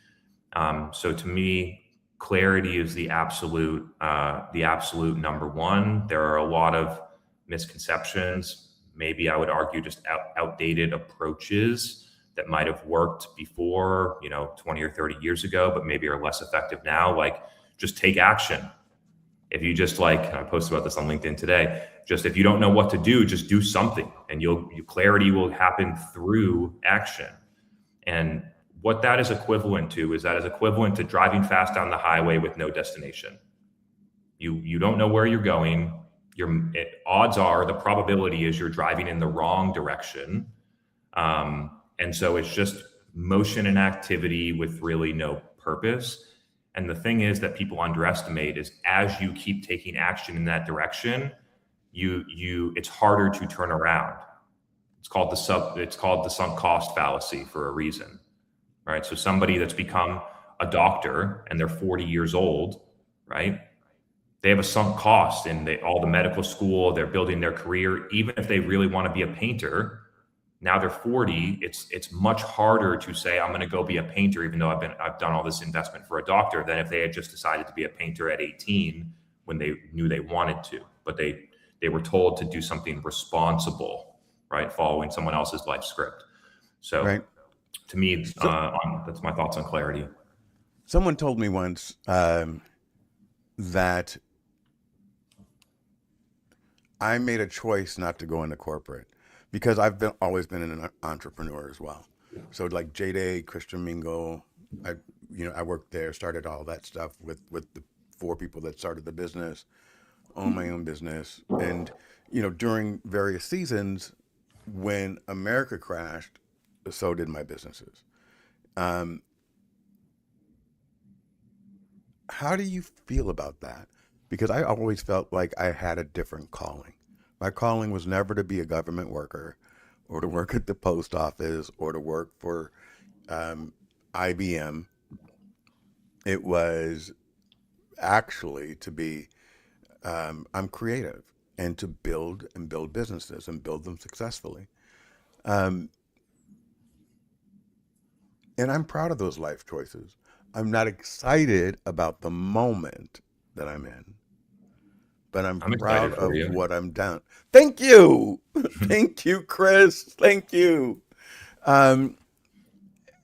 So to me, clarity is the absolute number one. There are a lot of misconceptions. Maybe I would argue just outdated approaches that might have worked before, 20 or 30 years ago, but maybe are less effective now. Like, just take action. If you just I posted about this on LinkedIn today, just if you don't know what to do, just do something, and clarity will happen through action. And what that is equivalent to is to driving fast down the highway with no destination. You don't know where you're going. Odds are, the probability is you're driving in the wrong direction. And so it's just motion and activity with really no purpose. And the thing is that people underestimate is, as you keep taking action in that direction, it's harder to turn around. It's called the sunk cost fallacy for a reason, right? So somebody that's become a doctor and they're 40 years old, right? They have a sunk cost in all the medical school, they're building their career. Even if they really want to be a painter, now they're 40, it's much harder to say, I'm going to go be a painter, even though I've done all this investment for a doctor, than if they had just decided to be a painter at 18 when they knew they wanted to, but they were told to do something responsible, right? Following someone else's life script. So right. To me, that's my thoughts on clarity. Someone told me once that I made a choice not to go into corporate, because I've always been an entrepreneur as well. So like J-Day, Christian Mingle, I worked there, started all that stuff with the 4 people that started the business, own my own business. And, during various seasons when America crashed, so did my businesses. How do you feel about that? because I always felt like I had a different calling. My calling was never to be a government worker or to work at the post office or to work for IBM. It was actually to be, I'm creative and to build and build businesses and build them successfully. Um, and I'm proud of those life choices. I'm not excited about the moment that I'm in, but I'm I'm proud excited for of you. what I'm done. Thank you. Thank you, Chris. Thank you. Um,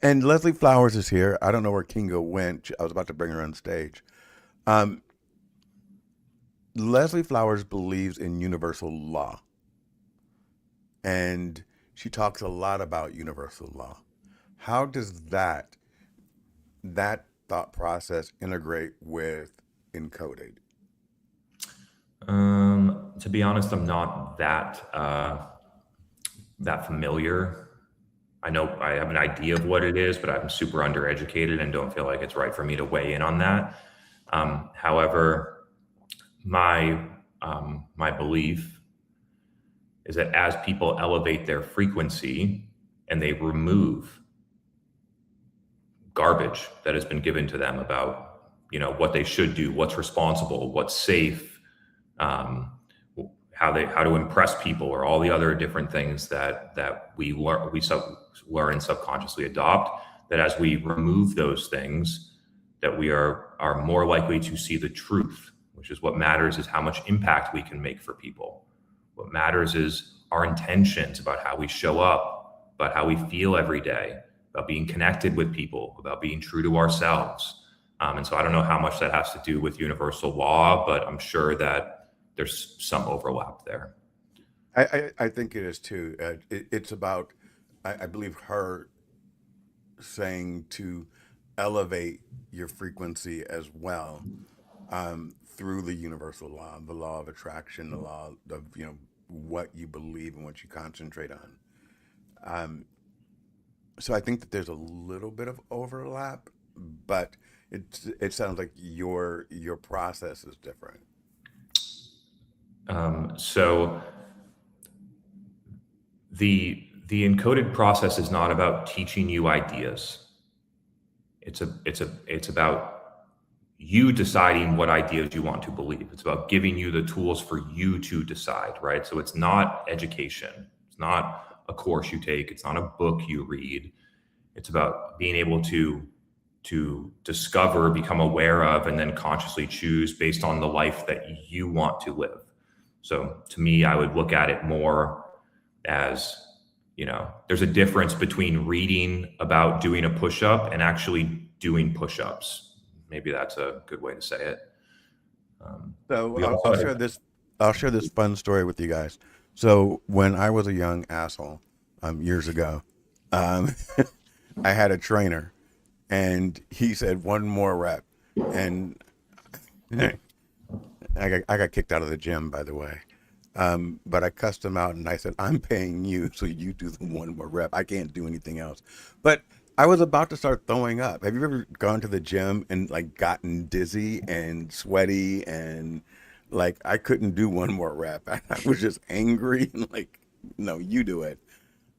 and Leslie Flowers is here. I don't know where Kinga went. I was about to bring her on stage. Um, Leslie Flowers believes in universal law, and she talks a lot about universal law. How does that thought process integrate with encoded? To be honest, I'm not that familiar. I know I have an idea of what it is, but I'm super undereducated and don't feel like it's right for me to weigh in on that. However, my belief is that as people elevate their frequency and they remove garbage that has been given to them about what they should do, what's responsible, what's safe, um, how to impress people, or all the other different things that learn and subconsciously adopt. That as we remove those things, that we are more likely to see the truth, which is what matters is how much impact we can make for people. What matters is our intentions about how we show up, about how we feel every day, about being connected with people, about being true to ourselves. And so I don't know how much that has to do with universal law, but I'm sure that there's some overlap there. I think it is too. It's about, I believe, her saying to elevate your frequency as well, through the universal law, the law of attraction, the law of what you believe and what you concentrate on. Um, so I think that there's a little bit of overlap, but it sounds like your process is different. So the encoded process is not about teaching you ideas. It's about you deciding what ideas you want to believe. It's about giving you the tools for you to decide, right? So it's not education. It's not a course you take. It's not a book you read. It's about being able to discover, become aware of, and then consciously choose based on the life that you want to live. So to me, I would look at it more as, there's a difference between reading about doing a push-up and actually doing push-ups. Maybe that's a good way to say it. So We I'll also share this. I'll share this fun story with you guys. So when I was a young asshole, years ago, um, I had a trainer, and he said one more rep, and I got kicked out of the gym, by the way. But I cussed him out and I said, I'm paying you, so you do the one more rep. I can't do anything else. But I was about to start throwing up. Have you ever gone to the gym and like gotten dizzy and sweaty and like I couldn't do one more rep? I was just angry and like, no, you do it.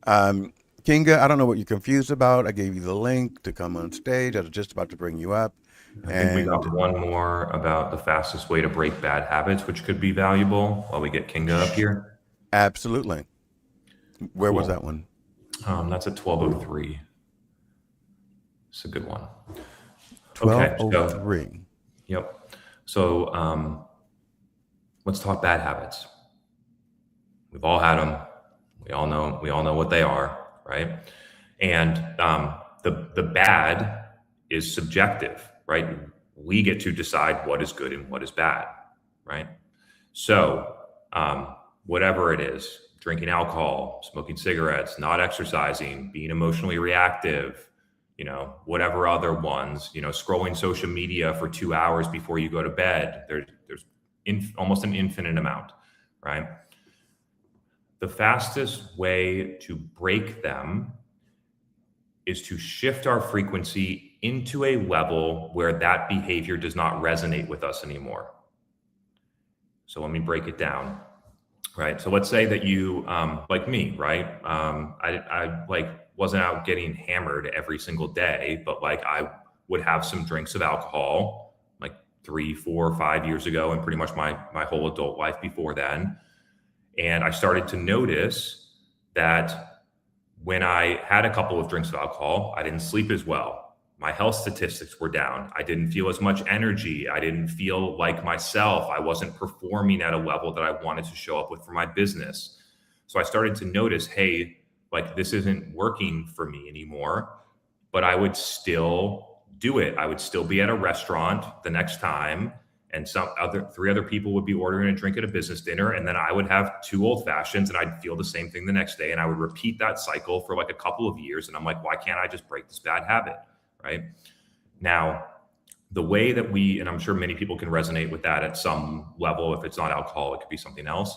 Kinga, I don't know what you're confused about. I gave you the link to come on stage. I was just about to bring you up. I think we And got one more about the fastest way to break bad habits, which could be valuable while we get Kinga up here. absolutely. Where was Cool. that one? That's at 12:03. It's a good one. Okay, so 1203. yep. So let's talk bad habits. We've all had them. We all know what they are, right? And the bad is subjective, right? We get to decide what is good and what is bad, right? So whatever it is, drinking alcohol, smoking cigarettes, not exercising, being emotionally reactive, whatever other ones, scrolling social media for 2 hours before you go to bed, there's almost an infinite amount, right? The fastest way to break them is to shift our frequency into a level where that behavior does not resonate with us anymore. So let me break it down. Right. So let's say that you, like me, right? I like wasn't out getting hammered every single day, but like I would have some drinks of alcohol like 3, 4, 5 years ago, and pretty much my whole adult life before then. And I started to notice that when I had a couple of drinks of alcohol, I didn't sleep as well. My health statistics were down. I didn't feel as much energy. I didn't feel like myself. I wasn't performing at a level that I wanted to show up with for my business. So I started to notice, hey, like this isn't working for me anymore, but I would still do it. I would still be at a restaurant the next time, and three other people would be ordering a drink at a business dinner, and then I would have 2 old fashions, and I'd feel the same thing the next day, and I would repeat that cycle for like a couple of years. And I'm like, why can't I just break this bad habit? Right now, the way that and I'm sure many people can resonate with that at some level. If it's not alcohol, it could be something else.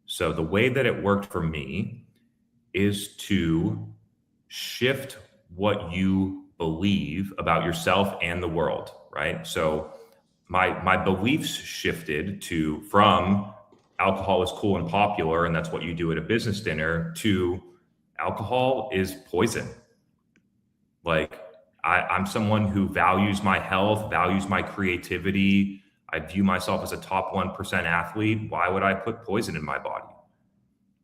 So the way that it worked for me is to shift what you believe about yourself and the world, right? So my beliefs shifted from alcohol is cool and popular, and that's what you do at a business dinner, to alcohol is poison. Like I'm someone who values my health, values my creativity. I view myself as a top 1% athlete. Why would I put poison in my body?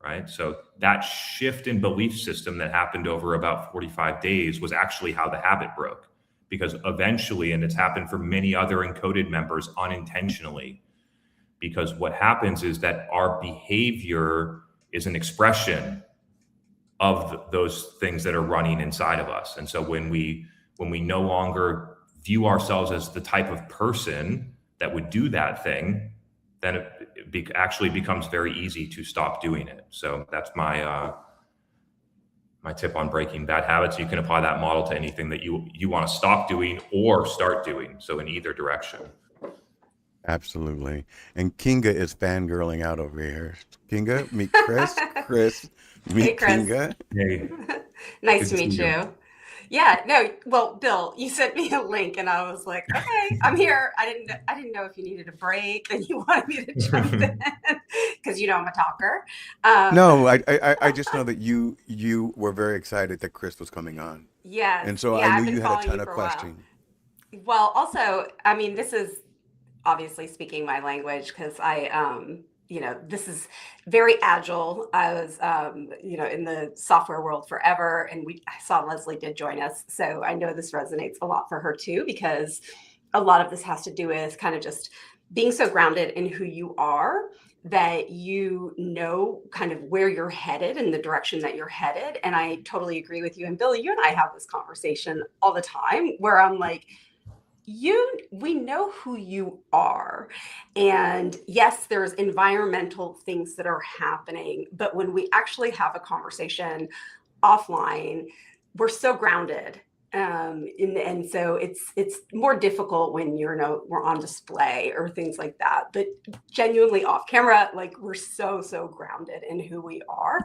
Right. So that shift in belief system that happened over about 45 days was actually how the habit broke, because eventually, and it's happened for many other ENCODED members unintentionally, because what happens is that our behavior is an expression of those things that are running inside of us. And so when we no longer view ourselves as the type of person that would do that thing, then it actually becomes very easy to stop doing it. So that's my tip on breaking bad habits. You can apply that model to anything that you want to stop doing or start doing. So in either direction. Absolutely. And Kinga is fangirling out over here. Kinga, meet Chris. Chris, meet Hey, Chris. Kinga. Hey, Nice good to to meet see you. you. Yeah, no, well, Bill, you sent me a link and I was like, okay, I'm here. I didn't know if you needed a break and you wanted me to jump in because I'm a talker. No, I just know that you were very excited that Chris was coming on. Yes, And so yeah, I I've knew been you had a following ton you of for a while. questions. Well, also, I mean, this is obviously speaking my language because this is very agile. I was, in the software world forever, and I saw Leslie did join us. So I know this resonates a lot for her too, because a lot of this has to do with kind of just being so grounded in who you are that you know kind of where you're headed and the direction that you're headed. And I totally agree with you. And Bill, you and I have this conversation all the time where I'm like, we know who you are. And yes, there's environmental things that are happening, but when we actually have a conversation offline, we're so grounded. And so it's more difficult when we're on display or things like that, but genuinely off camera, like we're so grounded in who we are,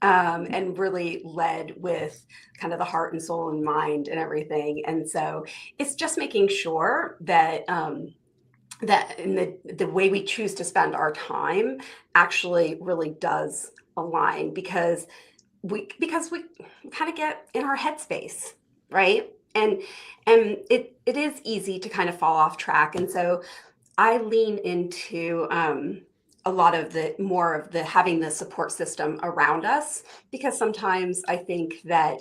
and really led with kind of the heart and soul and mind and everything. And so it's just making sure that that in the way we choose to spend our time actually really does align, because we kind of get in our headspace, right? And it is easy to kind of fall off track. And so I lean into a lot of more of the having the support system around us, because sometimes I think that,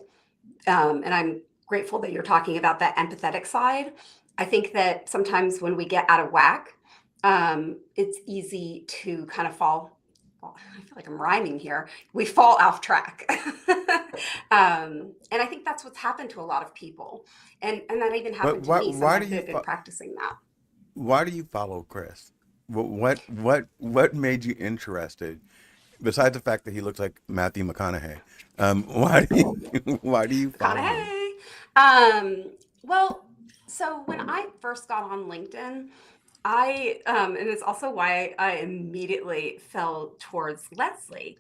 and I'm grateful that you're talking about that empathetic side. I think that sometimes when we get out of whack, it's easy to kind of fall. I feel like I'm rhyming here. We fall off track. And I think that's what's happened to a lot of people. And that even happened to me. Sometimes I've been practicing that. Why do you follow Chris? What made you interested? Besides the fact that he looks like Matthew McConaughey, why do you follow him? McConaughey. Well, so when I first got on LinkedIn, and it's also why I immediately fell towards Leslie.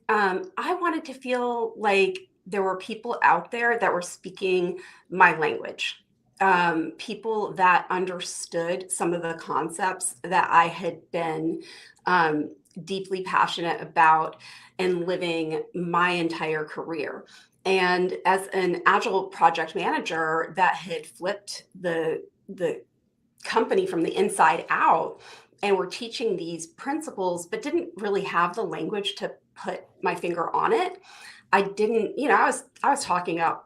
I wanted to feel like there were people out there that were speaking my language. people that understood some of the concepts that I had been deeply passionate about and living my entire career. And as an agile project manager that had flipped the company from the inside out, and were teaching these principles, but didn't really have the language to put my finger on it. I didn't, I was talking about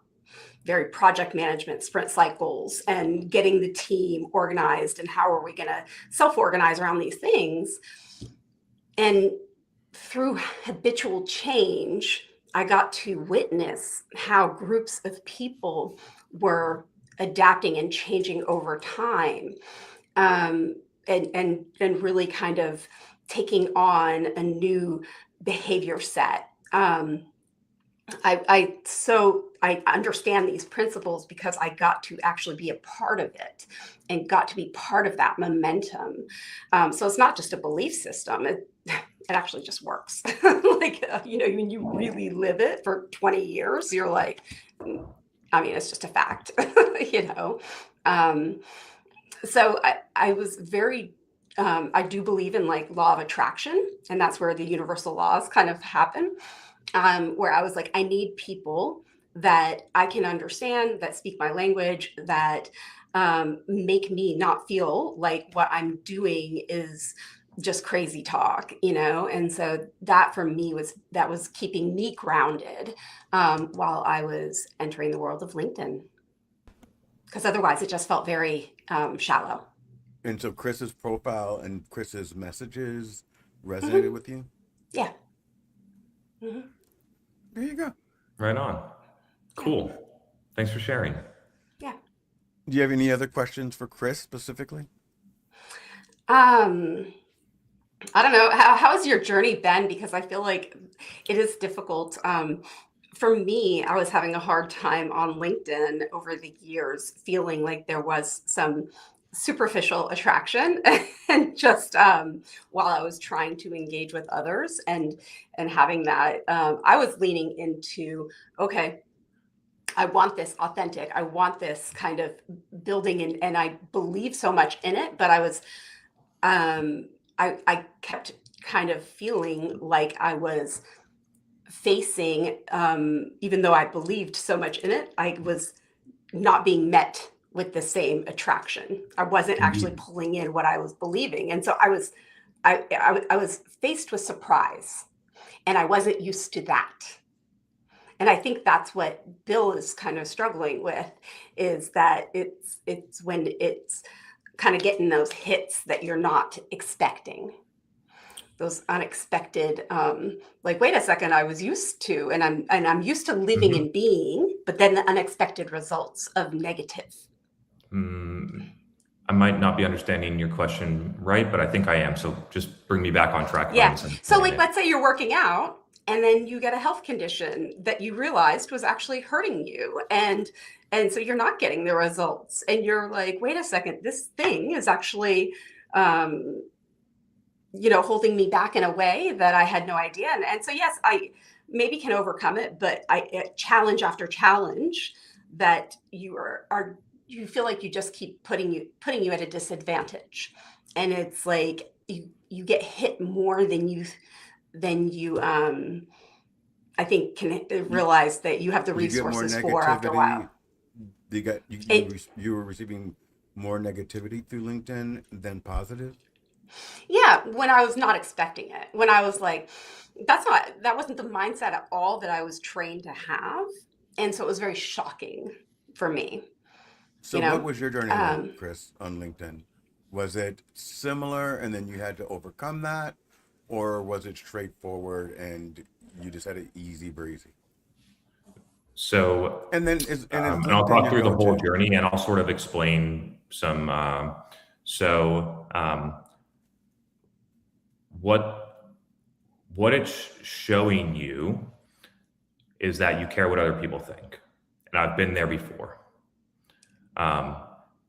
very project management, sprint cycles, and getting the team organized, and how are we going to self-organize around these things. And through habitual change, I got to witness how groups of people were adapting and changing over time, and really kind of taking on a new behavior set. I understand these principles because I got to actually be a part of it and got to be part of that momentum. So it's not just a belief system. It actually just works. When you really live it for 20 years, you're like, it's just a fact, So I was very, I do believe in law of attraction, and that's where the universal laws kind of happen. Where I was like, I need people that I can understand, that speak my language, that make me not feel like what I'm doing is just crazy talk, And so that for me was keeping me grounded while I was entering the world of LinkedIn. Because otherwise it just felt very shallow. And so Chris's profile and Chris's messages resonated with you? Yeah. Mm-hmm. There you go. Right on. Cool. Thanks for sharing. Yeah. Do you have any other questions for Chris specifically? I don't know. How has your journey been? Because I feel like it is difficult. For me, I was having a hard time on LinkedIn over the years, feeling like there was some superficial attraction and just while I was trying to engage with others and having that, I was leaning into, okay, I want this authentic. I want this kind of building, and I believe so much in it, but I was, I kept kind of feeling like I was facing, even though I believed so much in it, I was not being met with the same attraction. I wasn't actually pulling in what I was believing. And so I was faced with surprise, and I wasn't used to that. And I think that's what Bill is kind of struggling with, is that it's when it's kind of getting those hits that you're not expecting. Those unexpected, wait a second, I was used to, and I'm used to living and being, but then the unexpected results of negative. I might not be understanding your question right, but I think I am. So just bring me back on track. Yeah. So let's say you're working out and then you get a health condition that you realized was actually hurting you. And so you're not getting the results, and you're like, wait a second, this thing is actually, holding me back in a way that I had no idea. And so, yes, I maybe can overcome it, but challenge after challenge that you feel like you just keep putting you at a disadvantage. And it's like you get hit more than you I think can realize that you have the resources for after a while. You were receiving more negativity through LinkedIn than positive? Yeah, when I was not expecting it. When I was like, that wasn't the mindset at all that I was trained to have. And so it was very shocking for me. So what was your journey like, Chris, on LinkedIn? Was it similar and then you had to overcome that? Or was it straightforward and you just had it easy breezy? So, and I'll talk through the whole journey, and I'll sort of explain some, what it's showing you is that you care what other people think. And I've been there before.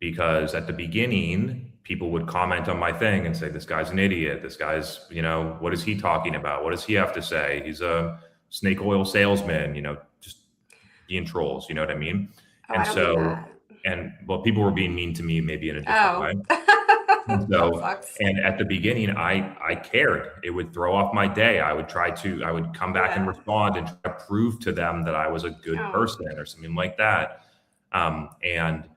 Because at the beginning, people would comment on my thing and say, this guy's an idiot. This guy's, what is he talking about? What does he have to say? He's a snake oil salesman, just being trolls. You know what I mean? Oh, and so And well, people were being mean to me, maybe in a different way. And That so, sucks. and at the beginning, I cared. It would throw off my day. I would come back and Yeah. respond and try to prove to them that I was a good Oh. person or something like that. And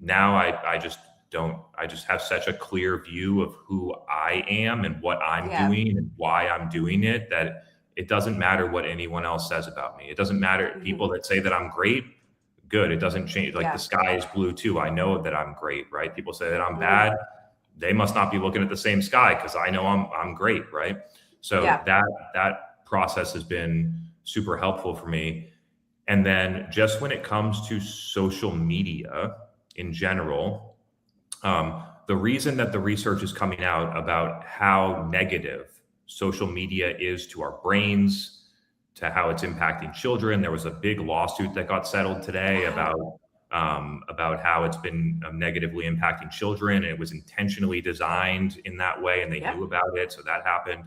now I just don't, I just have such a clear view of who I am and what I'm Yeah. doing and why I'm doing it, that it doesn't matter what anyone else says about me. It doesn't matter. People that say that I'm great, good. It doesn't change. Like Yeah. the sky is blue too. I know that I'm great, right? People say that I'm bad. They must not be looking at the same sky because I know I'm great, right? So Yeah. that process has been super helpful for me. And then just when it comes to social media in general, the reason that the research is coming out about how negative social media is to our brains, to how it's impacting children. There was a big lawsuit that got settled today about how it's been negatively impacting children. It was intentionally designed in that way, and they knew about it, so that happened.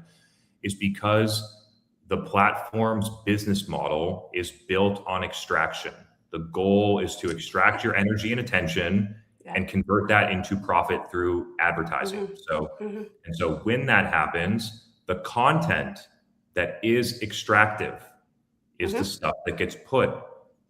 Is because the platform's business model is built on extraction. The goal is to extract your energy and attention and convert that into profit through advertising. And so when that happens, the content that is extractive is the stuff that gets put,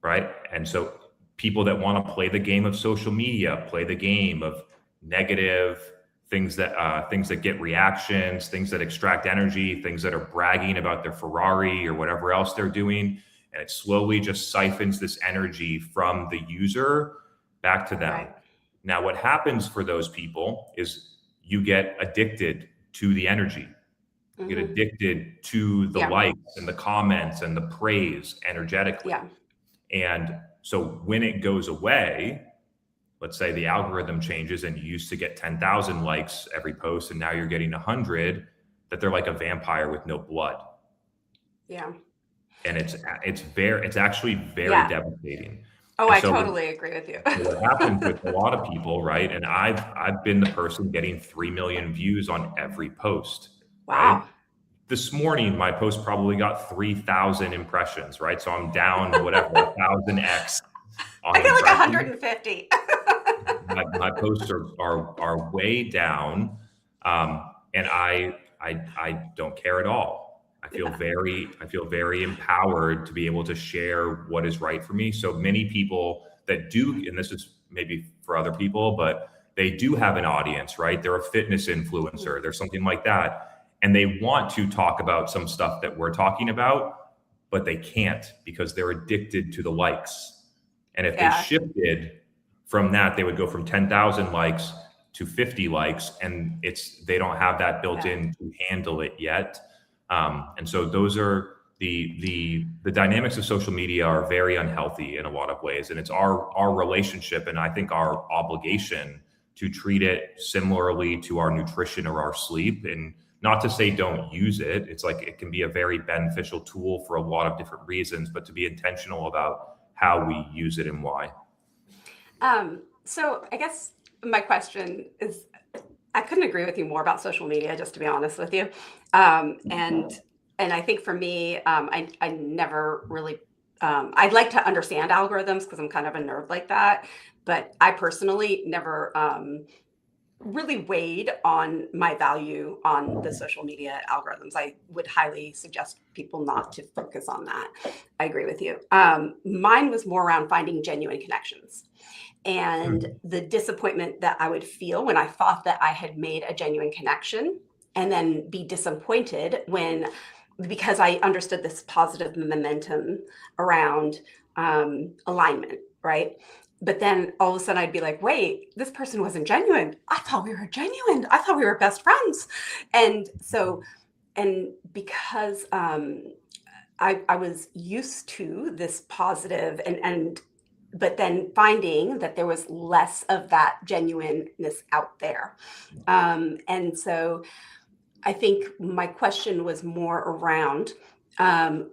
right? And so people that want to play the game of social media, play the game of negative things that get reactions, things that extract energy, things that are bragging about their Ferrari or whatever else they're doing. And it slowly just siphons this energy from the user back to them. Right. Now, what happens for those people is you get addicted to the energy. You get addicted to the likes and the comments and the praise energetically. Yeah. And so when it goes away, let's say the algorithm changes and you used to get 10,000 likes every post and now you're getting 100, that they're like a vampire with no blood. Yeah. And it's actually very devastating. Oh, I totally agree with you. What happens with a lot of people, right? And I've been the person getting 3 million views on every post. Wow. Right? This morning, my post probably got 3,000 impressions, right? So I'm down whatever 1,000x. I get like 150. my posts are way down, and I don't care at all. I feel very empowered to be able to share what is right for me. So many people that do, and this is maybe for other people, but they do have an audience, right? They're a fitness influencer. There's something like that. And they want to talk about some stuff that we're talking about, but they can't because they're addicted to the likes. And if they shifted from that, they would go from 10,000 likes to 50 likes, and they don't have that built in to handle it yet. And so those are the dynamics of social media are very unhealthy in a lot of ways. And it's our relationship, and I think our obligation to treat it similarly to our nutrition or our sleep. And not to say don't use it. It's like it can be a very beneficial tool for a lot of different reasons, but to be intentional about how we use it and why. So I guess my question is, I couldn't agree with you more about social media, just to be honest with you. And I think for me, I never really, I'd like to understand algorithms because I'm kind of a nerd like that, but I personally never really weighed on my value on the social media algorithms. I would highly suggest people not to focus on that. I agree with you. Mine was more around finding genuine connections and the disappointment that I would feel when I thought that I had made a genuine connection, and then be disappointed because I understood this positive momentum around alignment, right? But then all of a sudden I'd be like, wait, this person wasn't genuine. I thought we were genuine. I thought we were best friends. And because I was used to this positive but then finding that there was less of that genuineness out there. And so I think my question was more around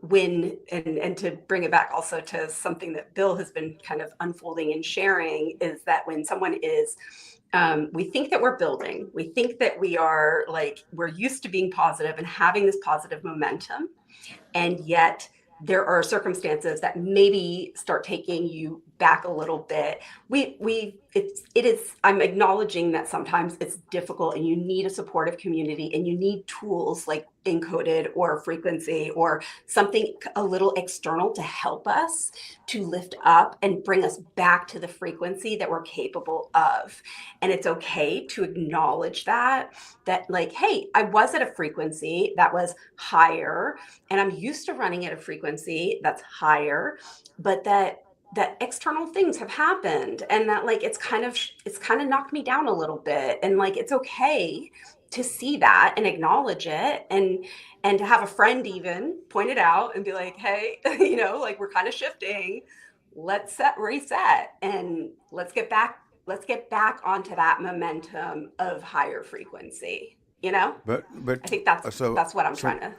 when, and to bring it back also to something that Bill has been kind of unfolding and sharing, is that when someone is, we think that we're building, we think that we're used to being positive and having this positive momentum, and yet there are circumstances that maybe start taking you back a little bit. I'm acknowledging that sometimes it's difficult and you need a supportive community and you need tools like Encoded or Frequency or something a little external to help us to lift up and bring us back to the frequency that we're capable of. And it's okay to acknowledge that like, hey, I was at a frequency that was higher and I'm used to running at a frequency that's higher, but that external things have happened and that like it's kind of knocked me down a little bit, and like it's okay to see that and acknowledge it, and to have a friend even point it out and be like, hey, like we're kind of shifting, let's reset and let's get back onto that momentum of higher frequency. But I think that's what I'm trying to.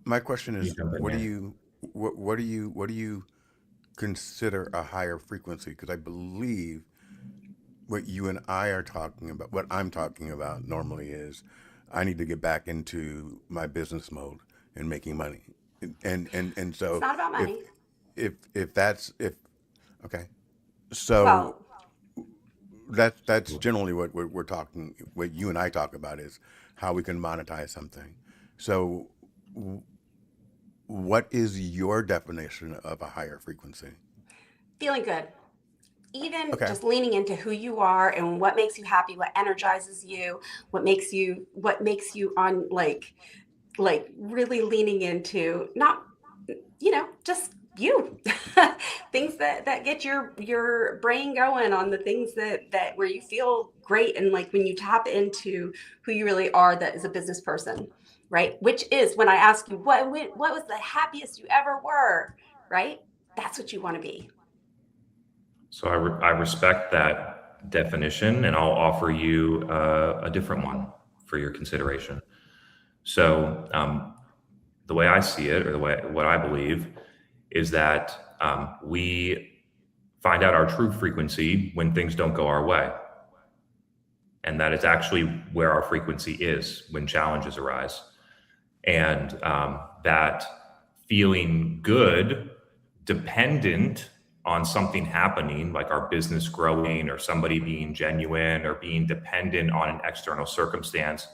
my question You is, jump in what do there. you consider a higher frequency? Because I believe what you and I are talking about, what I'm talking about normally is, I need to get back into my business mode and making money, and It's so not about if money. if okay, so Well, that's generally what we're talking. What you and I talk about is how we can monetize something. So, what is your definition of a higher frequency? feeling good. Even Okay. just leaning into who you are and what makes you happy, what energizes you, what makes you on like really leaning into, not just you. Things that get your brain going on the things that where you feel great, and like when you tap into who you really are, that is a business person, right? Which is when I ask you what was the happiest you ever were, right? That's what you want to be. So I respect that definition, and I'll offer you a different one for your consideration. So the way I see it, or the way what I believe, is that we find out our true frequency when things don't go our way, and that it's actually where our frequency is when challenges arise, and that feeling good dependent on something happening like our business growing or somebody being genuine or being dependent on an external circumstance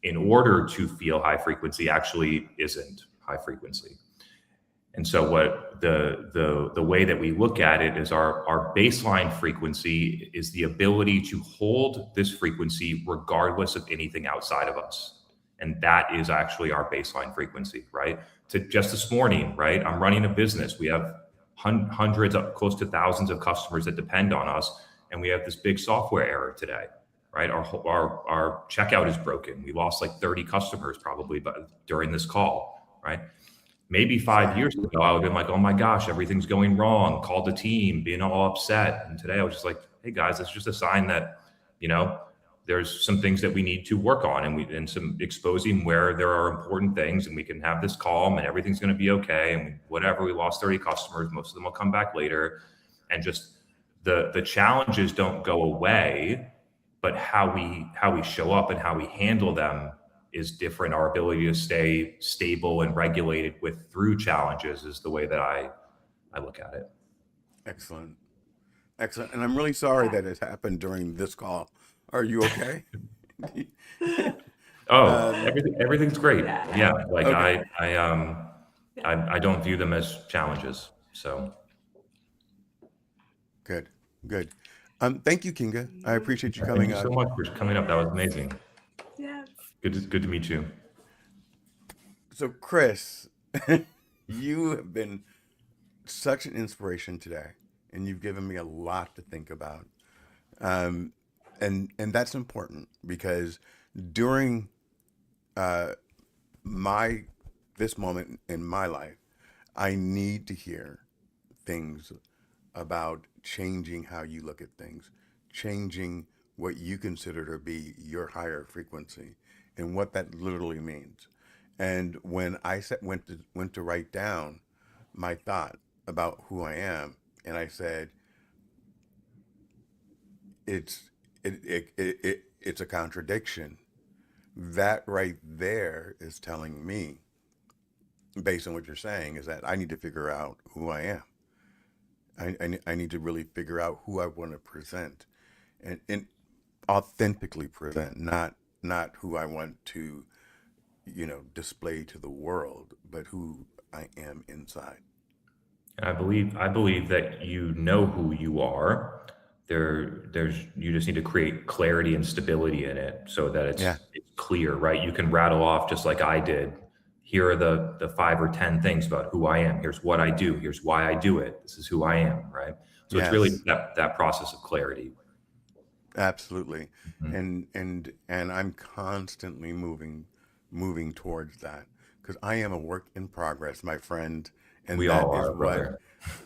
in order to feel high frequency actually isn't high frequency. And so what the way that we look at it is our baseline frequency is the ability to hold this frequency regardless of anything outside of us. And that is actually our baseline frequency, right? To just this morning, right? I'm running a business. We have hundreds, close to thousands of customers that depend on us, and we have this big software error today, right? Our checkout is broken. We lost like 30 customers probably, but during this call, right? Maybe 5 years ago, I would have been like, oh my gosh, everything's going wrong, called the team, being all upset. And today I was just like, hey guys, it's just a sign that, there's some things that we need to work on, and some exposing where there are important things, and we can have this calm and everything's going to be okay. And whatever, we lost 30 customers, most of them will come back later. And just the challenges don't go away, but how we show up and how we handle them is different. Our ability to stay stable and regulated through challenges is the way that I look at it. Excellent. Excellent. And I'm really sorry that it happened during this call. Are you okay? Oh, everything's great. Yeah, like Okay. I don't view them as challenges. So Good. Good. Thank you, Kinga. I appreciate you thank coming you so on. much for coming up. That was amazing. Yes. Good to meet you. So, Chris, you have been such an inspiration today, and you've given me a lot to think about. Um, and that's important because during my this moment in my life, I need to hear things about changing how you look at things, changing what you consider to be your higher frequency, and what that literally means. And when I went to write down my thought about who I am, and I said it's a contradiction. That right there is telling me based on what you're saying, is that I need to figure out who I am. I need to really figure out who I want to present, and authentically present, not who I want to, display to the world, but who I am inside. And I believe that you know who you are. There's you just need to create clarity and stability in it so that Yeah. it's clear, right? You can rattle off just like I did. Here are the 5 or 10 things about who I am. Here's what I do. Here's why I do it. This is who I am, right? So it's really Yes. that process of clarity. Absolutely. Mhm. And I'm constantly moving towards that, because I am a work in progress, my friend, and We all are, brother.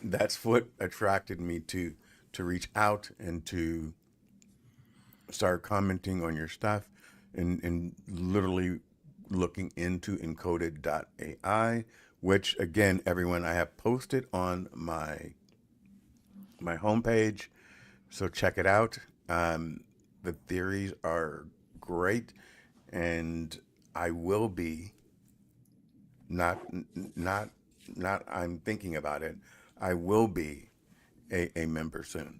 that's what attracted me to reach out and to start commenting on your stuff, and literally looking into encoded.ai, which again, everyone, I have posted on my homepage, so check it out. The theories are great, and I will be, not not not I'm thinking about it. I will be a member soon,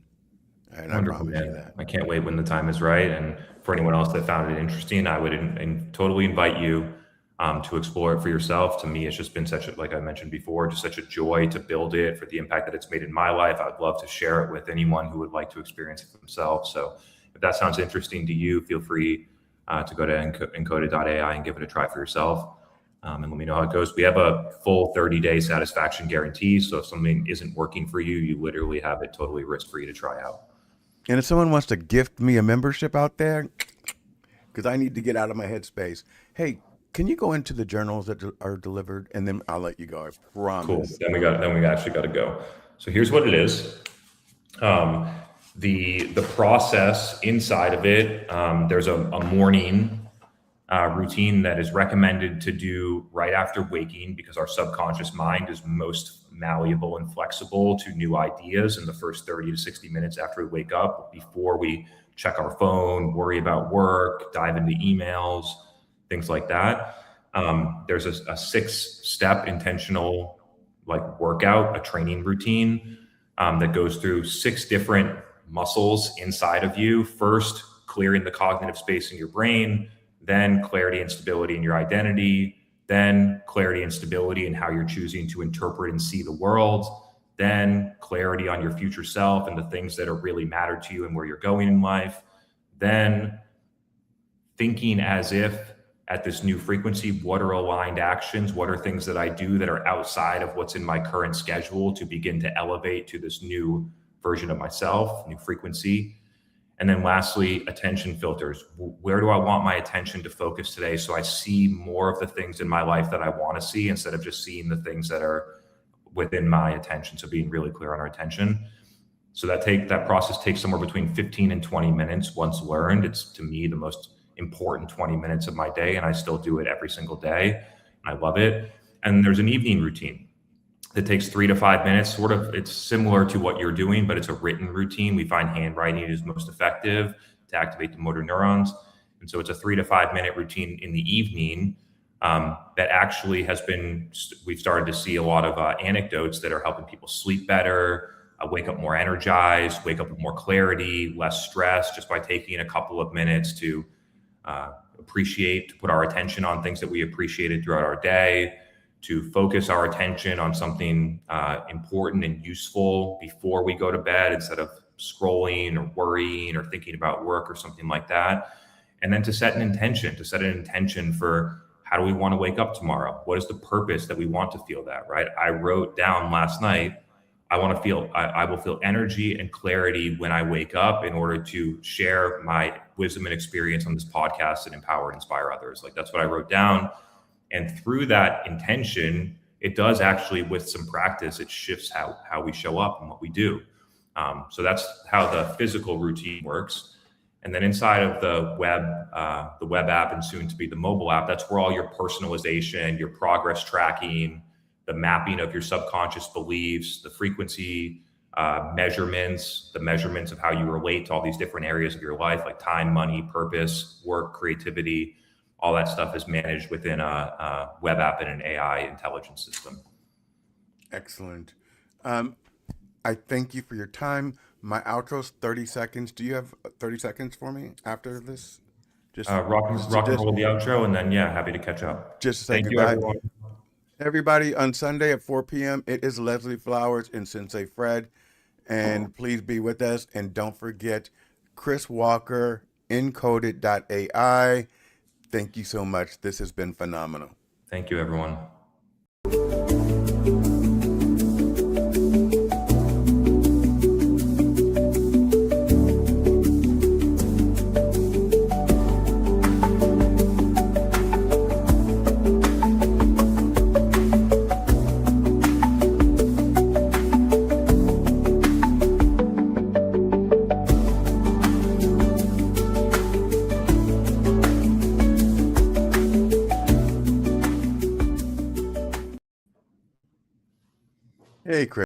and I Wonderful, promise you man. that. I can't wait when the time is right. And for anyone else that found it interesting, I would totally invite you to explore it for yourself. To me, it's just been such a, like I mentioned before, just such a joy to build it for the impact that it's made in my life. I'd love to share it with anyone who would like to experience it for themselves. So if that sounds interesting to you, feel free to go to encoded.ai and give it a try for yourself. And let me know how it goes. We have a full 30-day satisfaction guarantee. So if something isn't working for you, you literally have it totally risk free to try out. And if someone wants to gift me a membership out there, because I need to get out of my headspace, hey, can you go into the journals that are delivered, and then I'll let you go. I Cool. promise. Then we actually got to go. So here's what it is. Um, the process inside of it. There's a morning routine that is recommended to do right after waking, because our subconscious mind is most malleable and flexible to new ideas in the first 30 to 60 minutes after we wake up, before we check our phone, worry about work, dive into emails, things like that. There's a 6-step intentional like workout, a training routine that goes through 6 different muscles inside of you. First, clearing the cognitive space in your brain, then clarity and stability in your identity, then clarity and stability in how you're choosing to interpret and see the world, then clarity on your future self and the things that are really matter to you and where you're going in life, then thinking as if at this new frequency, what are aligned actions? What are things that I do that are outside of what's in my current schedule to begin to elevate to this new version of myself, new frequency? And then lastly, attention filters. Where do I want my attention to focus today so I see more of the things in my life that I want to see, instead of just seeing the things that are within my attention? So being really clear on our attention. So that process takes somewhere between 15 and 20 minutes once learned. It's, to me, the most important 20 minutes of my day, and I still do it every single day. I love it. And there's an evening routine that takes 3 to 5 minutes. Sort of, it's similar to what you're doing, but it's a written routine. We find handwriting is most effective to activate the motor neurons. And so it's a 3 to 5 minute routine in the evening that actually we've started to see a lot of anecdotes that are helping people sleep better, wake up more energized, wake up with more clarity, less stress, just by taking a couple of minutes to appreciate, to put our attention on things that we appreciated throughout our day, to focus our attention on something important and useful before we go to bed, instead of scrolling or worrying or thinking about work or something like that. And then to set an intention for, how do we want to wake up tomorrow? What is the purpose that we want to feel that, right? I wrote down last night, I will feel energy and clarity when I wake up, in order to share my wisdom and experience on this podcast and empower and inspire others. Like, that's what I wrote down. And through that intention, it does actually, with some practice, it shifts how we show up and what we do. So that's how the physical routine works. And then inside of the web app, and soon to be the mobile app, that's where all your personalization, your progress tracking, the mapping of your subconscious beliefs, the frequency measurements, the measurements of how you relate to all these different areas of your life, like time, money, purpose, work, creativity. all that stuff is managed within a web app and an AI intelligence system. Excellent. I thank you for your time. My outro's 30 seconds. Do you have 30 seconds for me after this? Just Rock and roll the outro, and then happy to catch up. Just to say Thank you, goodbye. everyone. Everybody, on Sunday at 4 p.m., it is Leslie Flowers and Sensei Fred. And please be with us. And don't forget Chris Walker, ENCODED.ai. Thank you so much. This has been phenomenal. Thank you, everyone.